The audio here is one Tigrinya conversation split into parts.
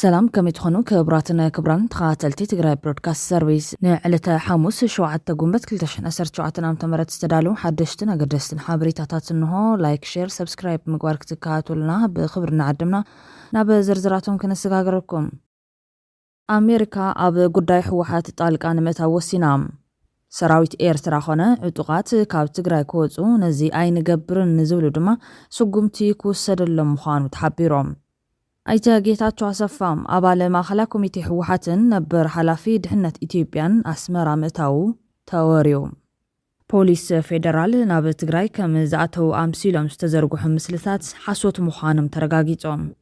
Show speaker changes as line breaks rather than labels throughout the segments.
سلام كم تخونو كبراتنا كبران تخاتلتي تقرأ برودكاست سيرفيس نعلتا حاموس شوعتا قنبت كلتشن أسر شوعتنا متمرت استدالو حدشتنا قدستن حابري تاتات انهو لايك شير سبسكرايب مقوارك تكاتولنا بخبرنا عدمنا ناب زرزراتهم كنسقاقركم أمريكا أب قداي حوحات طالق آنمتا وسينام سراويت إيرترا خونه عطوقات كاب تقرأ كوزو نزي أي نقبرن نزولو دما سقومتي كوسدلم مخانو تحبيروم أيتا جيتاتشو عصفام أبالي ماخلا كوميتي حوحاتن نبر حلافي دحنة إثيوبيان أسمرا متاو تاوريو بوليس فيدرال ناب تقراي كم زعتو أمسيلهم استزرقو حمسلثات حاسوت مخانم ترقاقيتهم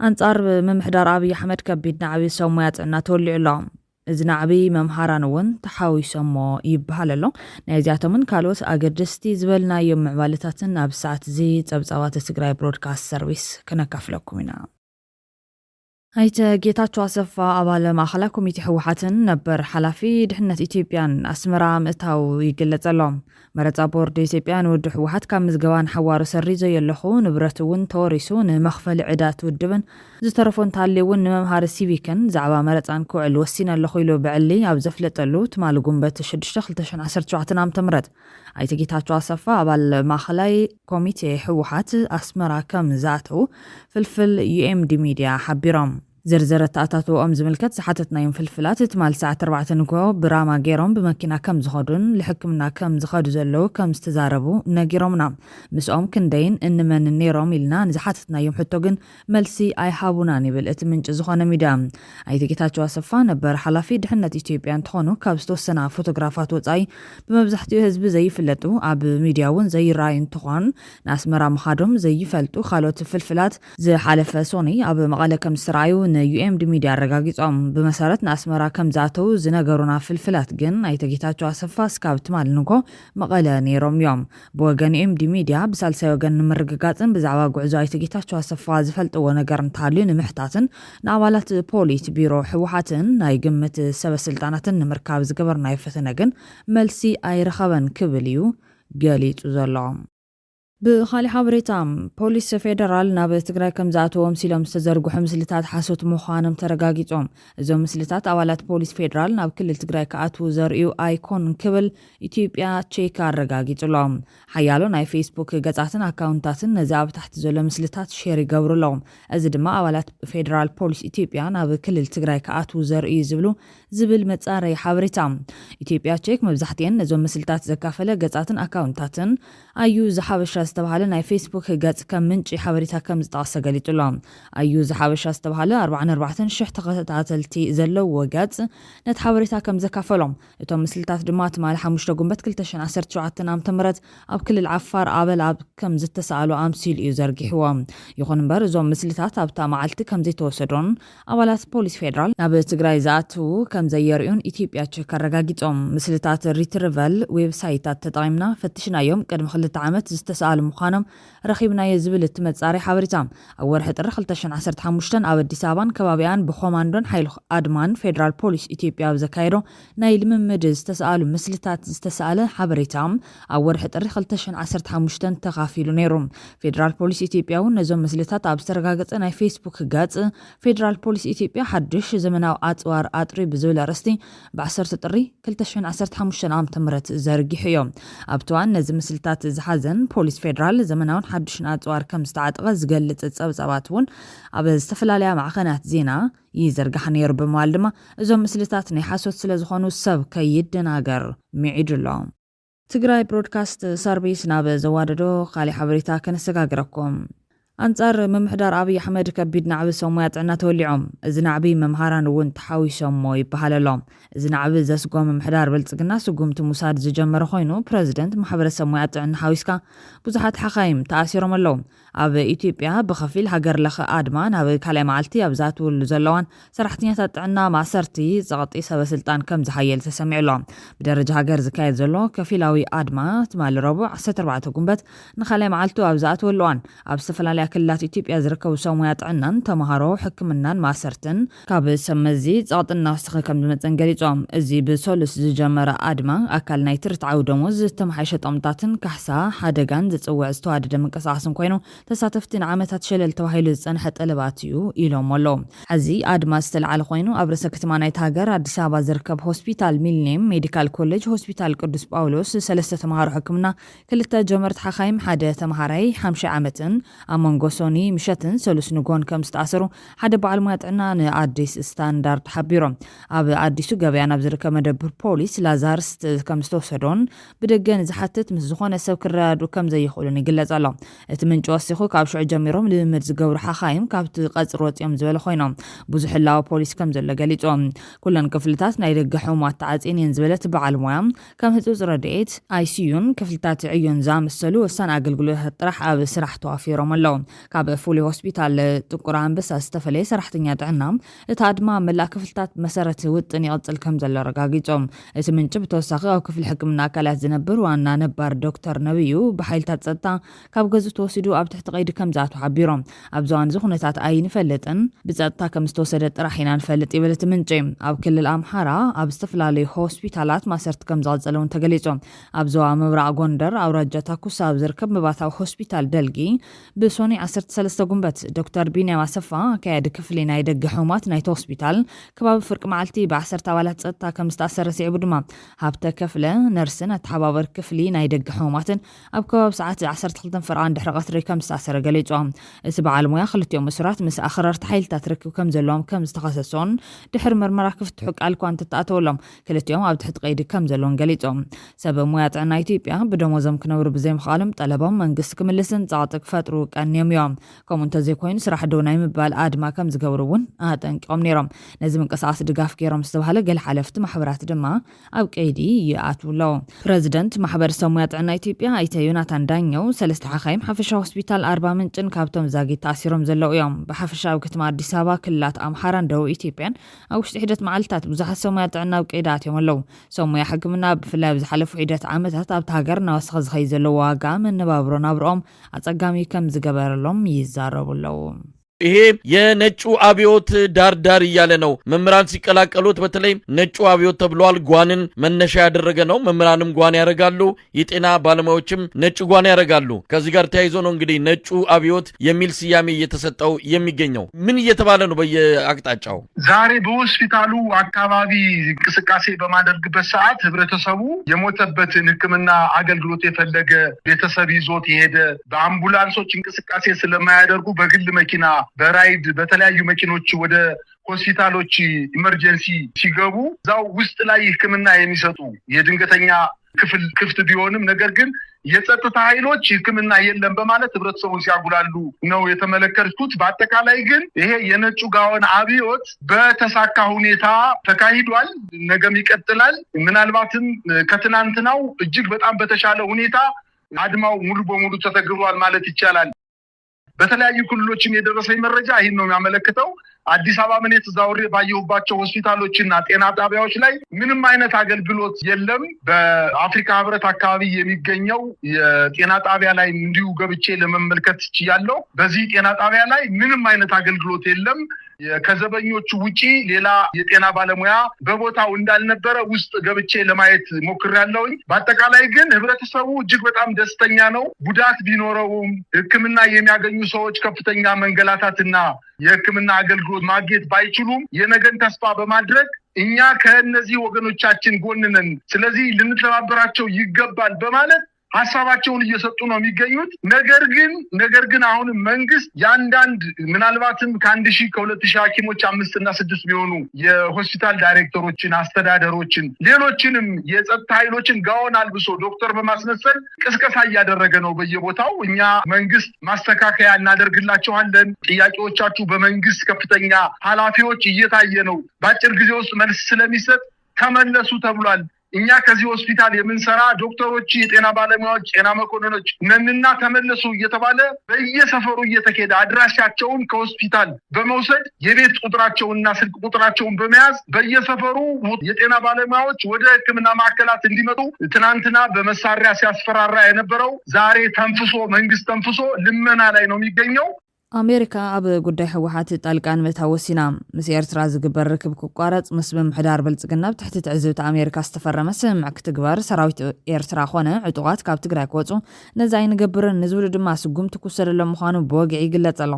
أنصار ممحدار أبي أحمد كبيد نعبي سوميات عنا تولي علام إذ نعبي ممحارانون تحاوي سمو يبهاللو نيزياتمن كالوس أقدستي زبلنا يوم معوالتاتن أب ساعت زيت أبزاوات تقراي برودكاست سيرفيس كنكفلكم هنا هيتا جيتاتشو عصفا أبال ماخلا كوميتي حوحاتن نبر حلافي دحنة إثيوبيان أسمرا متاو يقلت اللهم مرتا بورد إثيوبيان ود حوحات كامزقوان حوارو سريزو يلخو نبرتون توريسون مخفل عدات ودبن زترفون تاليون ممهار السيفيكن زعبا مرتان كوعل وسينا اللخويلو بعلي أب زفلتلو تمالو قنبت شدش دخلتشن عسر شوعتنا متمرد هيتا جيتاتشو عصفا أبال ماخلاي كوميتي حوحات أسمرا كامزاتو فلفل UMD ميديا حبيرام زرزرت أتاتو أمز ملكت سحتتنا يوم فلفلات تمال ساعة 4 نكو براما جيروم بمكينا كم زخدون لحكمنا كم زخدو زلو كم استزاربو نجيرومنا مسؤوم كندين إن من النيروم إلنا نزحتتنا يوم حتوجن ملسي أي حابوناني بالإتمنج زخانة ميدام أي تكتاتشو أصفان بر حلافي دحنة إثيوبيان تخونو كابستو السنة فوتوغرافات وزاي بمبزحتيو هزب زي فلتو عب ميدياون زي راين تخوان ناس مرام خادم زي فلتو خالوت فلفلات زي حالف سوني عب مقالة كم سرايو UMD ميديا رقاقيتهم بمسارت ناسمرا كم زاتو زناقرونا في الفلات جن أي تجيتاتشو عصفا سكابت مال نكو مقالة نيروم يوم بوغن UMD ميديا بسالسة وغن مرقاقاتن بزعواق عزو أي تجيتاتشو عصفا زفلت ونقرن تالين محتاتن نعوالات بوليت بيرو حوحاتن ناي قمت سبا سلطاناتن مركاب زقبرنا يفتنقن ملسي أي رخبن كبليو قاليت وزرلعهم بخالي حابريتام بوليس فيدرال ناب تقراي كم زاتو ومسيلهم استزرقو حمسلتات حاسوت مخانم ترقاقيتهم ازو مسلتات اوالات بوليس فيدرال ناب كل تقراي كاتو زرقيو ايكون كبل إثيوبيا تشيكا رقاقيتلهم حيالو ناي فيسبوك قطعتن اكاونتاتن نزاب تحت زولو مسلتات شيري قبرو لهم ازد ما اوالات فيدرال بوليس إثيوبيا ناب كل تقراي كاتو زرقيو زبل متصاري حابريتام إثيوبيا تشيك مبزحتين ازو مسلتات زكافلة قطعتن اكاونتاتن ايو زحابش استبحاله ناي فيسبوك قاعد كم منشي حواريتها كم زتعصى قالت لهم أيوز حاوش استبحاله 44 شح تقاتلتي زلوا وقاعد نت حواريتها كم زكافلهم إتهم مثلتات دمات مال حمش تقوم بتكلتشن عسر شعتنا متمرت أب كل العفار قابل أب كم زت تسألوا أمسيل يزرقي حوام يخون برزوم مثلتات أب تامعلت كم زي توصدون أولات بوليس فيدرال نبي تقرأي ذاته كم زي يريون إثيوبيا تشكر رجاجتهم مثلتات ريترفل ويب سايتات تطعمنا فتشنا يوم قد مخلت عامت زتسأل مخانم رخيبنا يزبل التمتصاري حابريتام أول حتى رخلتشن عسرت حمشتن أو الدسابان كبابيان بخوماندون حيل أدمان فيدرال بوليس إثيوبيا وزكايرو نايل من مجز تسأل مثلتات تسأل حابريتام أول حتى رخلتشن عسرت حمشتن تغافيلو نيروم فيدرال بوليس إثيوبيا ونزوم مثلتات أبسترقاقت أنا فيسبوك قاعد فيدرال بوليس إثيوبيا حدش زمناو أطوار أطري بزول رستي بعسر تطري كلتشن عسرت حمشتن عام تمرت زرقي حيوم أبتوان نزم مثلتات زحزن بوليس فيدرال زمناون حدش أطوار كم استعاد غز قلت تصاباتون أبز استفلاليا مع قناة زينة يزرق حنير بموالدما زوم مثلتات نحاسوت سلازخونو السب كيدناقر معيد اللهم تقراي برودكاست ساربيس ناب زواددو خالي حبريتا كنسقاقركم أنصار ممحدار أبي أحمد كبيد نعبي سوميات عنا توليعهم إذن عبي ممهاران وون تحاوي سومو يبهال لهم إذن عبي زاسقوم ممحدار بلتقنا سقومت مساعد زجمر خوينو بريزيدنت محبر سوميات عنا حاويسكا بزحات حقايم تأثيرهم اللهم أبي إثيوبيا بخفيل هاجر لخ آدمان أبي كلام عالتي أبزاتو اللزلوان سرحتنيات عنا مع سرتي زغطي سبا سلطان كم زحيل تسمع لهم بدرجة هاجر زكاية زلو كفيلاوي آدما تمال ربع 4 قنبت نخلام عالتو أبزاتو اللوان أبستفلالي كلات إثيوبيا زركو سوميات عنن تمهارو حكمنان ماسرتن كاب سمزي زغط الناس كم متنقليتهم ازي بسولس زجمر آدما أكل نايتر تعودموز تمحيشة أمطاتن كحسا حادقان زتصوع استواد دمك أساسن كوينو ተሳተፍትን ዓመታት ሸለል ተባሂሉ ዝጸንሐ ጠለባት እዩ ኢሎም ኣሎ ሕዚ ኣድማ ዝተልዓለ ኮይኑ ኣብ ርእሰ ከተማ ናይቲ ሃገር አዲስ አበባ ዝርከብ ሆስፒታል ሚሊኒየም ሜዲካል ኮሌጅ ሆስፒታል ቅዱስ ጳውሎስ ሰለስተ ተማሃሮ ሕክምና ክልተ ጀመርት ሓኻይም ሓደ ተማሃራይ 50 ዓመትን ኣመንጎ ሶኒ ምሸትን ሰሉስ ንጎን ከም ዝተኣሰሩ ሓደ በዓል ሞያ ጥዕና ንኣዲስ ስታንዳርድ ሓቢሮም ኣብ አዲሱ ገበያ ናብ ዝርከብ መደበር ፖሊስ ላዛርስ ከም ዝተወሰዶን ብደገን ዝሓትት ምስ ዝኾነ ሰብ ክረዳዱ ከም ዘይኽእሉን ይግለጽ ኣሎ እቲ ምንጭ ወሲኹ ካብ ሽዑ ጀሚሮም ልምምድ ዝገብሩ ሓኻይም ካብቲ ቀጽሪ ወጽኦም ዝበለ ኮይኖም ብዙሕ ህላዊ ፖሊስ ከም ዘሎ ገሊጾም ኩለን ክፍልታት ናይ ደገ ሕሙማት ተዓጺን እየን ዝበለት በዓል ሞያ ከም ህጹጽ ረድኤት ICUን ክፍልታት ዕዮን ዝኣመሰሉ ወሳኒ ኣገልግሎታት ጥራሕ ኣብ ስራሕ ተዋፊሮም ኣለዉ ካብ ፍሉይ ሆስፒታል ጥቁር ኣንበሳ ዝተፈለየ ሰራሕተኛ ጥዕና እቲ ኣድማ መላእ ክፍልታት መሰረት ውጥን ይቕጽል ከም ዘሎ ረጋጊጾም እቲ ምንጭ ብተወሳኺ ኣብ ክፍሊ ሕክምና ኣካላት ዝነብር ዋና ነባር ዶክተር ነብዩ ብሓይልታት ጸጥታ ካብ ገዙ ተወሲዱ ኣብ ትሕቲ ቀይዲ ከም ዝኣቱ ሓቢሮም ኣብ ዝዋን ኩነታት ኣይንፈልጥን ብጸጥታ ከም ዝተወሰደ ጥራሕ ኢና ንፈልጥ ይብል እቲ ምንጭ ኣብ ክልል ኣምሓራ ኣብ ዝተፈላለዩ ሆስፒታላት ማሰርት ከም ዝቐጸለውን ተገሊጾም ኣብ ዞባ ምብራቕ ጎንደር ኣውራጃ ታኩሳ ኣብ ዝርከብ መባታዊ ሆስፒታል ደልጊ ብሶኒ 13 ጉንበት ዶክተር ቢንያም ኣሰፋ ኣካያዲ ክፍሊ ናይ ደገ ሕሙማት ናይቲ ሆስፒታል ከባቢ ፍርቂ መዓልቲ ብ10 ኣባላት ጸጥታ ከም ዝተኣሰረ ሲዒቡ ድማ ሃብተ ከፍለ ነርስን ኣተሓባበር ክፍሊ ናይ ደገ ሕሙማትን ኣብ ከባቢ ሰዓት 12 ፍርቓን ድሕሪ ቀትሪ ከም ዝተኣሰረ ገሊጾም እቲ በዓል ሞያ ክልቲኦም መስራት ምስ ኣኽረርቲ ሓይልታት ርክብ ከም ዘለዎም ከም ዝተኸሰሶን ድሕሪ ምርመራ ክፍትሑ ቃል እኳ እንተተኣተወሎም ክልቲኦም ኣብ ትሕቲ ቀይዲ ከም ዘለዎም ገሊጾም ሰብ ሞያ ጥዕና ኢትዮጵያ ብደሞዞም ክነብሩ ብዘይምኽኣሎም ጠለቦም መንግስቲ ክምልስን ጸቕጢ ክፈጥሩ ቀንዮም እዮም ከምኡ እንተዘይኮይኑ ስራሕ ደው ናይ ምባል ኣድማ ከም ዝገብሩ እውን ኣጠንቂቖም ነይሮም ነዚ ምንቅስቓስ ድጋፍ ገይሮም ዝተባሃለ ገለ ሓለፍቲ ማሕበራት ድማ ኣብ ቀይዲ ይኣትውለው ፕረዚደንት ማሕበረሰብ ሞያ ጥዕና ኢትዮጵያ ኣይተ ዮናታን ዳኘው ሰለስተ ሓኻይም ሓፈሻ ሆስፒታል ኣርባ ምንጭን ካብቶም ዛጊት ተኣሲሮም ዘለው እዮም ብሓፈሻ ኣብ ከተማ አዲስ አበባ ክልላት ኣምሓራን ደቡብ ኢትዮጵያን ኣብ ውሽጢ ሒደት መዓልትታት ብዙሓት ሰብ ሞያ ጥዕና ኣብ ቀይዲ ኣትዮም ኣለው ሰብ ሞያ ሕክምና ብፍላይ ብዝሓለፉ ሒደት ዓመታት ኣብቲ ሃገር ናወስኺ ዝኸይ ዘለዎ ዋጋ መነባብሮ ናብርኦም ኣጸጋሚ ከም ዝገበረሎም ይዛረቡ ኣለው
ይሄ የነጩ አብዮት ዳርዳር እያለ ነው መምራን ሲቀላቀሉት በተለይ ነጩ አብዮት ተብሏል ጓንን መነሻ ያደረገ ነው መምራንም ጓን ያረጋሉ የጤና ባለሙያዎችም ነጭ ጓን ያረጋሉ ከዚህ ጋር ተያይዞ ነው እንግዲህ ነጩ አብዮት የሚል ስያሜ እየተሰጠው የሚገኘው ምን እየተባለ ነው በየአቅጣጫው
ዛሬ በሆስፒታሉ አካባቢ እንቅስቃሴ በማድረግበት ሰዓት ህብረተሰቡ የሞተበትን ሕክምና አገልግሎት የፈለገ ቤተሰብ ይዞት የሄደ በአምቡላንሶች እንቅስቃሴ ስለማያደርጉ በግል መኪና በራይድ በተለያዩ መኪኖች ወደ ሆስፒታሎች ኢመርጀንሲ ሲገቡ ዛው ውስጥ ላይ ሕክምና የሚሰጡ የድንገተኛ ክፍል ክፍት ቢሆንም ነገር ግን የጸጥታ ኃይሎች ሕክምና የለም በማለት ህብረተሰቡን ሲያጉላሉ ነው የተመለከትኩት በአጠቃላይ ግን ይሄ የነጩ ጋውን አብዮት በተሳካ ሁኔታ ተካሂዷል ነገም ይቀጥላል ምናልባትም ከትናንትናው እጅግ በጣም በተሻለ ሁኔታ አድማው ሙሉ በሙሉ ተተግብሯል ማለት ይቻላል በተለያዩ ክልሎችም የደረሰኝ መረጃ ይሄን ነው የሚያመለክተው አዲስ አበባ ምን የተዛወረ ባየሁባቸው ሆስፒታሎችና ጤና ጣቢያዎች ላይ ምንም አይነት አገልግሎት የለም በአፍሪካ ህብረት አካባቢ የሚገኘው የጤና ጣቢያ ላይ እንዲሁ ገብቼ ለመመልከት ያለው በዚህ ጤና ጣቢያ ላይ ምንም አይነት አገልግሎት የለም ከዘበኞቹ ውጪ ሌላ የጤና ባለሙያ በቦታው እንዳልነበረ ውስጥ ገብቼ ለማየት ሞክሬያለሁኝ በአጠቃላይ ግን ህብረተሰቡ እጅግ በጣም ደስተኛ ነው ጉዳት ቢኖረውም ሕክምና የሚያገኙ ሰዎች ከፍተኛ መንገላታትና የሕክምና አገልግሎት ማግኘት ባይችሉም የነገን ተስፋ በማድረግ እኛ ከነዚህ ወገኖቻችን ጎን ነን ስለዚህ ልንተባበራቸው ይገባል በማለት ሐሳባቸውን እየሰጡ ነው የሚገኙት ነገር ግን አሁን መንግስት ያንዳንድ ምናልባትም ከ1000 ከ2000 ሐኪሞች 5 እና 6 ቢሆኑ የሆስፒታል ዳይሬክተሮችን አስተዳደሮችን ሌሎችንም የጸጥታ ኃይሎችን ጋውን አልብሶ ዶክተር በማስመሰል ቅስቀሳ እያደረገ ነው በየቦታው እኛ መንግስት ማስተካከያ እናደርግላችኋለን ጥያቄዎቻችሁ በመንግስት ከፍተኛ ኃላፊዎች እየታየ ነው በአጭር ጊዜ ውስጥ መልስ ስለሚሰጥ ተመለሱ ተብሏል እኛ ከዚህ ሆስፒታል የምንሰራ ዶክተሮች የጤና ባለሙያዎች ጤና መኮንኖች ነንና ተመለሱ እየተባለ በየሰፈሩ እየተከደ አድራሻቸውን ከሆስፒታል በመውሰድ የቤት ቁጥራቸውንና ስልክ ቁጥራቸውን በመያዝ በየሰፈሩ የጤና ባለሙያዎች ወደ ሕክምና ማዕከላት እንዲመጡ ትናንትና በመሳሪያ ሲያስፈራራ የነበረው ዛሬ ተንፍሶ መንግስት ተንፍሶ ልመና ላይ ነው የሚገኘው
ኣሜሪካ ኣብ ጉዳይ ሕወሓት ጣልቃን መታወሲና ምስ ኤርትራ ዝግበር ርክብ ክቋረጽ ምስ ምምሕዳር ብልጽግና ብትሕቲ ትዕዝብቲ ኣሜሪካ ዝተፈረመ ስምምዕ ክትግበር ሰራዊት ኤርትራ ኾነ ዕጡቓት ካብ ትግራይ ክወጹ ነዚ ኣይንገብርን ንዝብሉ ድማ ስጉምቲ ክውሰደሎም ምዃኑ ብወግዒ ይግለጽ ኣሎ።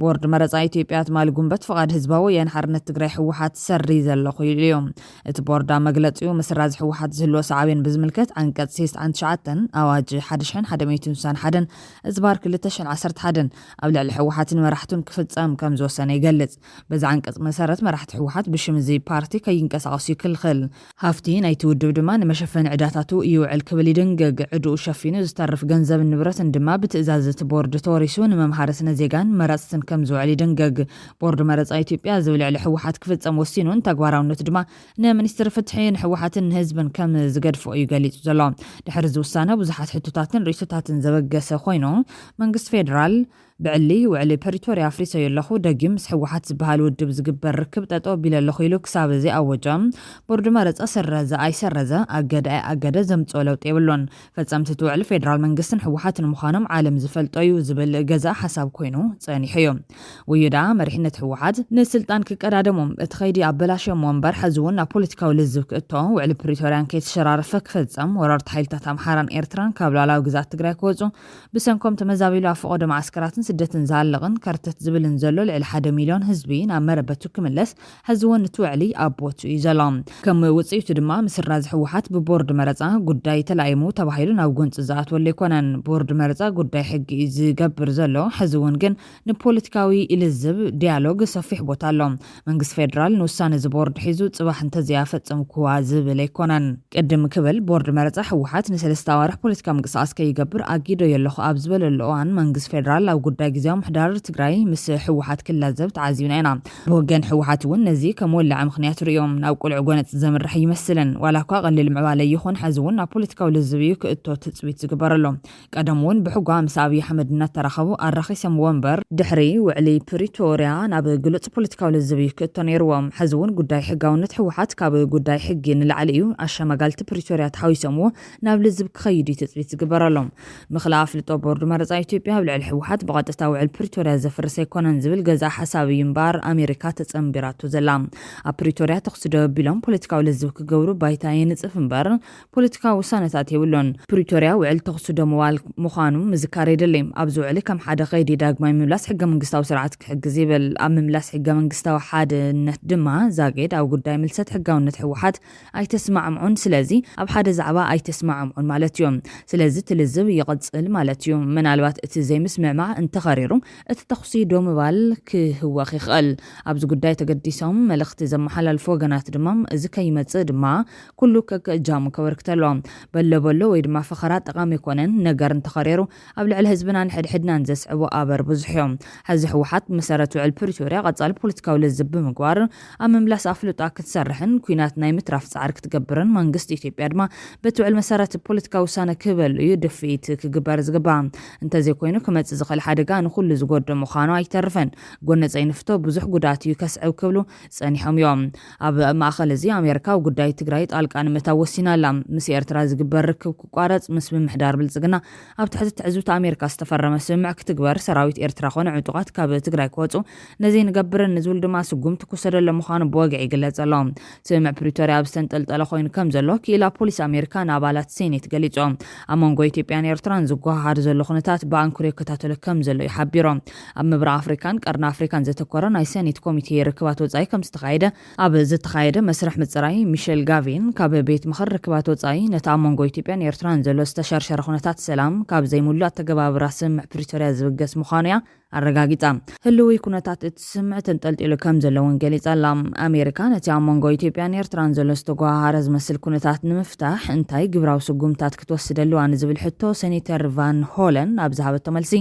ቦርድ መረጻ ኢትዮጵያ ትማሊ ጉንበት ፍቓድ ህዝባዊ ወያነ ሓርነት ትግራይ ሕወሓት ሰሪ ዘለኹ ኢሉ እዮም። እቲ ቦርድ ኣብ መግለጺኡ ምስራዝ ሕወሓት ዝህልዎ ሰዓብን ብዝምልከት አንቀጽ 69 ኣዋጅ 1161 እዝባር 2011 ኣብ ልዕሊ ሕወሓትን መራሕቱን ክፍጸም ከም ዝወሰነ ይገልጽ። በዛ አንቀጽ መሰረት መራሕቲ ሕወሓት ብሽም እዚ ፓርቲ ከይንቀሳቐሱ ይክልክል። ሃፍቲ ናይቲ ውድብ ድማ ንመሸፈኒ ዕዳታቱ ይውዕል ክብል ይድንግግ። ዕድኡ ሸፊኑ ዝተርፍ ገንዘብ ንብረትን ድማ ብትእዛዝ እቲ ቦርድ ተወሪሱ ንመምሃሪ ስነ ዜጋን መረፅትን ከም ዝውዕል ይድንግግ። ቦርድ መረፃ ኢትዮጵያ ዝብል ልዕሊ ሕወሓት ክፍጸም ወሲኑን ተግባራውነቱ ድማ ንሚኒስትር ፍትሒ ንሕወሓትን ህዝብን ከም ዝገድፎ እዩ ገሊጹ ዘሎ። ድሕሪ ዝውሳነ ብዙሓት ሕቶታትን ርእቶታትን ዘበገሰ ኮይኑ መንግስቲ ፌደራል ብዕሊ ውዕሊ ፕሪቶሪያ ኣፍሪሰዮ ኣለኹ ደጊም ምስ ሕወሓት ዝበሃል ውድብ ዝግበር ርክብ ጠጦ ቢለ ኣለኹ ኢሉ ክሳብ እዚ ኣወጆም ቦርድ መረፃ ሰረዘ ኣይሰረዘ ኣገደ ዘምፅኦ ለውጢ የብሎን። ፈጸምቲ እቲ ውዕሊ ፌደራል መንግስትን ሕወሓትን ምዃኖም ዓለም ዝፈልጦ እዩ ዝብል ገዛ ሓሳብ ኮይኑ ጸኒሑ እዩ። ውይዳ መሪሕነት ሕወሓት ንስልጣን ክቀዳደሞም እቲ ኸይዲ ኣበላሽዮም እምበር ሕዚ እውን ናብ ፖለቲካዊ ልዝብ ክእቶ ውዕሊ ፕሪቶሪያን ከይተሸራረፈ ክፈጸም ወረርቲ ሓይልታት ኣምሓራን ኤርትራን ካብ ሉዓላዊ ግዛት ትግራይ ክወፁ ብሰንኮም ተመዛቢሉ ኣብ ፈቆደ ማዕስከራትን ስደትን ዝሃለቕን ከርተት ዝብልን ዘሎ ልዕሊ 1 ሚልዮን ህዝቢ ናብ መረበቱ ክምለስ ሕዚ እውን እቲ ውዕሊ ኣቦቱ እዩ ዘሎ። ከም ውፅኢቱ ድማ ምስራዝ ሕወሓት ብቦርድ መረፃ ጉዳይ ተላኢሙ ተባሂሉ ናብ ጎንፂ ዝኣትወሉ ኣይኮነን። ቦርድ መረፃ ጉዳይ ሕጊ ዝገብር ዘሎ ሕዚ እውን ግን ንፖለቲካዊ ኢልዝብ ዲያሎግ ሰፊሕ ቦታ ኣሎ። መንግስቲ ፌደራል ንውሳነ እዚ ቦርድ ሒዙ ጽባሕ እንተዘያፈጽም ክዋ ዝብል ኣይኮነን። ቅድም ክብል ቦርድ መረፃ ሕወሓት ንሰለስተ ኣዋርሕ ፖለቲካ ምንቅስቃስ ከይገብር ኣጊዶ የለኹ ኣብ ዝበለሉ እዋን መንግስቲ ፌደራል ኣብ ጉዳይ ጊዜያዊ ምሕዳር ትግራይ ምስ ሕወሓት ክላዘብ ተዓዚብና ኢና። ብወገን ሕወሓት እውን ነዚ ከም ወላዕ ምክንያት ርዮም ናብ ቁልዕ ጎነፅ ዘምርሕ ይመስልን። ዋላ እኳ ቀሊል ምዕባለ ይኹን ሕዚ እውን ናብ ፖለቲካዊ ልዝብ እዩ ክእቶ ትፅቢት ዝግበረሎ። ቀደም እውን ብሕጓ ምስ ኣብዪ ኣሕመድ እናተራኸቡ ኣራኺሶም ወንበር ድሕሪ ውዕሊ ፕሪቶሪያ ናብ ግሉፅ ፖለቲካዊ ልዝብ እዩ ክእቶ ነይርዎም። ሕዚ እውን ጉዳይ ሕጋውነት ሕወሓት ካብ ጉዳይ ሕጊ ንላዕሊ እዩ ኣሸመጋልቲ ፕሪቶሪያ ተሓዊሶምዎ ናብ ልዝብ ክኸይዱ ትፅቢት ዝግበረሎም። ምኽላእ ኣፍልጦ ቦርድ መረፃ ኢትዮጵያ ኣብ ልዕሊ ሕወሓት ብቐጥታ ውዕል ፕሪቶሪያ ዘፍርስ ኣይኮነን ዝብል ገዛ ሓሳብ እዩ እምበር ኣሜሪካ ተጸምቢራቱ ዘላ። ኣብ ፕሪቶሪያ ተኽሲ ደቢሎም ፖለቲካዊ ልዝብ ክገብሩ ባይታ የንጽፍ እምበር ፖለቲካዊ ውሳነታት የብሎን። ፕሪቶሪያ ውዕል ተኽሲ ደምዋል ምዃኑ ምዝካር የድልም። ኣብዚ ውዕሊ ከም ሓደ ኸይዲ ዳግማይ ምምላስ ሕገ መንግስታዊ ስርዓት ክሕግዝ ይብል። ኣብ ምምላስ ሕገ መንግስታዊ ሓድነት ድማ ዛጌድ ኣብ ጉዳይ ምልሰት ሕጋውነት ሕወሓት ኣይተስማዕምዑን። ስለዚ ኣብ ሓደ ዛዕባ ኣይተስማዕምዑን ማለት እዮም። ስለዚ ትልዝብ ይቕጽል ማለት እዩ። ምናልባት እቲ ዘይምስምዕማዕ እንተኸሪሩ እቲ ተኽሲ ዶ ምባል ክህወኽ ይኽእል። ኣብዚ ጉዳይ ተገዲሶም መልእኽቲ ዘመሓላልፉ ወገናት ድማ እዚ ከይመጽእ ድማ ኩሉ ከክእጃሙ ከበርክተሎ በሎ ወይ ድማ ፈኸራ ጠቃሚ ይኮነን ነገር እንተኸሪሩ ኣብ ልዕሊ ህዝብና ንሕድሕድናን ዘስዕቦ ኣበር ብዙሕ እዮም። ሕዚ ሕወሓት መሰረት ውዕል ፕሪቶሪያ ቀጻሊ ፖለቲካዊ ልዝብ ብምግባር ኣብ ምምላስ ኣፍልጣ ክትሰርሕን ኩናት ናይ ምትራፍ ጻዕሪ ክትገብርን መንግስቲ ኢትዮጵያ ድማ በቲ ውዕል መሰረት ፖለቲካዊ ውሳነ ክህበሉ እዩ ድፍኢት ክግበር ዝግባእ። እንተዘይኮይኑ ክመጽእ ዝኽእል ሓደጋ ንኹሉ ዝጎድም ምዃኑ ኣይተርፈን። ጎነፀይ ንፍቶ ብዙሕ ጉዳት እዩ ከስዕብ ክብሉ ጸኒሖም እዮም። ኣብ ማእኸል እዚ ኣሜሪካ ኣብ ጉዳይ ትግራይ ጣልቃ ንምእታው ወሲና ኣላ። ምስ ኤርትራ ዝግበር ርክብ ክቋረጽ ምስ ምምሕዳር ብልጽግና ኣብ ትሕቲ ትዕዝብቲ ኣሜሪካ ዝተፈረመ ስምምዕ ክትግበር ሰራዊት ኤርትራ ኾነ ዕጡቓት ካብ ትግራይ ክወፁ ነዚ ንገብርን ንዝብል ድማ ስጉምቲ ክውሰደሎ ምዃኑ ብወግዒ ይግለጽ ኣሎ። ስምምዕ ፕሪቶሪያ ኣብ ዝተንጠልጠለ ኮይኑ ከም ዘሎ ክኢላ ፖሊስ ኣሜሪካ ንኣባላት ሴኔት ገሊጾም። ኣብ መንጎ ኢትዮጵያን ኤርትራን ዝጓሃድ ዘሎ ኩነታት ብኣንኩር ይከታተሉ ከም ዘሎ ይሓቢሮም። ኣብ ምብራቕ ኣፍሪካን ቀርኒ ኣፍሪካን ዘተኮረ ናይ ሴኔት ኮሚቴ ርክባት ወጻኢ ከም ዝተኻየደ ኣብ ዝተኻየደ መስርሕ ምጽራይ ሚሸል ጋቪን ካብ ቤት ምኽሪ ርክባት ወጻኢ ነቲ ኣብ መንጎ ኢትዮጵያን ኤርትራን ዘሎ ዝተሸርሸረ ኩነታት ሰላም ካብ ዘይሙሉእ ኣተገባብራ ስምምዕ ፕሪቶሪያ ዝብገስ ምዃኑ እያ ኣረጋጊጻ። ህልውይ ኩነታት እቲ ስምምዕ ተንጠልጢሉ ከም ዘሎ እውን ገሊጻ ኣላ። ኣሜሪካ ነቲ ኣብ መንጎ ኢትዮጵያን ኤርትራን ዘሎ ዝተጓሃረ ዝመስል ኩነታት ንምፍታሕ እንታይ ግብራዊ ስጉምታት ክትወስድ ኣለዋ ንዝብል ሕቶ ሴኔተር ቫን ሆለን ኣብ ዝሃበቶ መልሲ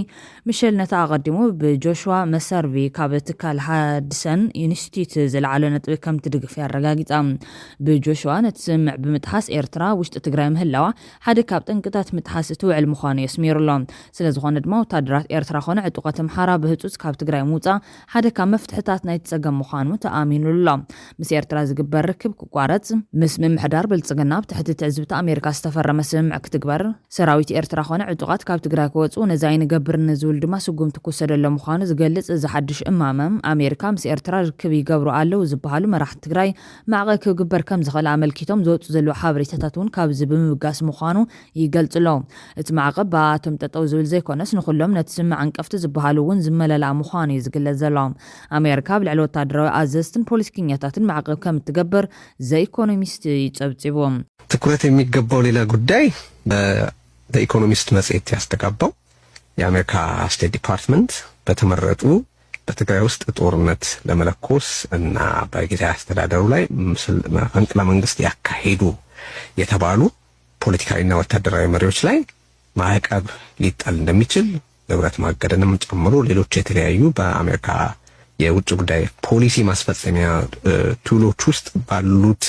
ሚሸል ነታ ኣቐዲሙ ብጆሹዋ መሰርቪ ካብ ትካል ሓድሰን ኢንስቲትዩት ዝለዓለ ነጥቢ ከም ትድግፍ ኣረጋጊጻ። ብጆሹዋ ነቲ ስምምዕ ብምጥሓስ ኤርትራ ውሽጢ ትግራይ ምህላዋ ሓደ ካብ ጠንቅታት ምጥሓስ እቲ ውዕል ምዃኑ የስሚሩሎ። ስለዝኾነ ድማ ወታደራት ኤርትራ ኾነ ዕጡቓት ኣምሓራ ብህጹጽ ካብ ትግራይ ምውፃእ ሓደ ካብ መፍትሕታት ናይ ጸገም ምዃኑ ተኣሚኑሉ ምስ ኤርትራ ዝግበር ርክብ ክቋረጽ ምስ ምምሕዳር ብልጽግና ብትሕቲ ትዕዝብቲ ኣሜሪካ ዝተፈረመ ስምምዕ ክትግበር ሰራዊት ኤርትራ ኾነ ዕጡቓት ካብ ትግራይ ክወጹ ነዛይ ንገብር ንዝብል ድማ ስጉምቲ ክወሰደሎ ምዃኑ ዝገልጽ እዚ ሓድሽ እማመም ኣሜሪካ ምስ ኤርትራ ርክብ ይገብሩ ኣለው ዝበሃሉ መራሕቲ ትግራይ ማዕቀብ ክግበር ከም ዝኽእል ኣመልኪቶም ዝወጹ ዘለዉ ሓበሬታታት እውን ካብዚ ብምብጋስ ምዃኑ ይገልጽሎ እቲ ማዕቀብ ብኣቶም ጠጠው ዝብል ዘይኮነስ ንኹሎም ነቲ ስምምዕ አንቀፍቲ ዝበሃሉ እውን ዝመለላ ምዃኑ እዩ ዝግለጽ ዘሎ ኣሜሪካ ብልዕሊ ወታደራዊ ኣዘዝትን ፖለቲከኛታትን ማዕቀብ ከም እትገብር ዘኢኮኖሚስት ይጸብጺቡ
ትኩረት የሚገባው ሌላ ጉዳይ በኢኮኖሚስት መጽሔት ያስተጋባው የአሜሪካ ስቴት ዲፓርትመንት በተመረጡ በትግራይ ውስጥ ጦርነት ለመለኮስ እና በጊዜያዊ አስተዳደሩ ላይ መፈንቅለ መንግስት ያካሄዱ የተባሉ ፖለቲካዊና ወታደራዊ መሪዎች ላይ ማዕቀብ ሊጣል እንደሚችል ንብረት ማገድንም ጨምሮ ሌሎች የተለያዩ በአሜሪካ የውጭ ጉዳይ ፖሊሲ ማስፈጸሚያ ቱሎች ውስጥ ባሉት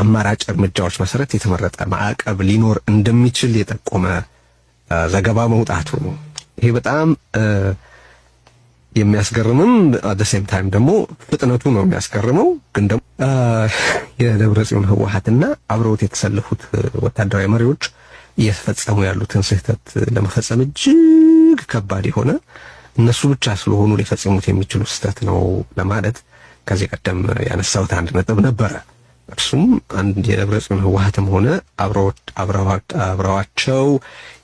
አማራጭ እርምጃዎች መሰረት የተመረጠ ማዕቀብ ሊኖር እንደሚችል የጠቆመ ዘገባ መውጣቱ ነው። ይሄ በጣም የሚያስገርምም at the same time ደግሞ ፍጥነቱ ነው የሚያስገርመው። ግን ደግሞ የደብረጽዮን ህወሓትና አብረውት የተሰለፉት ወታደራዊ መሪዎች እየፈጸሙ ያሉትን ስህተት ለመፈጸም እጅግ ከባድ የሆነ እነሱ ብቻ ስለሆኑ ሊፈጽሙት የሚችሉ ስህተት ነው ለማለት ከዚህ ቀደም ያነሳሁት አንድ ነጥብ ነበረ። እርሱም አንድ የደብረጽዮን ህወሓትም ሆነ አብረዋቸው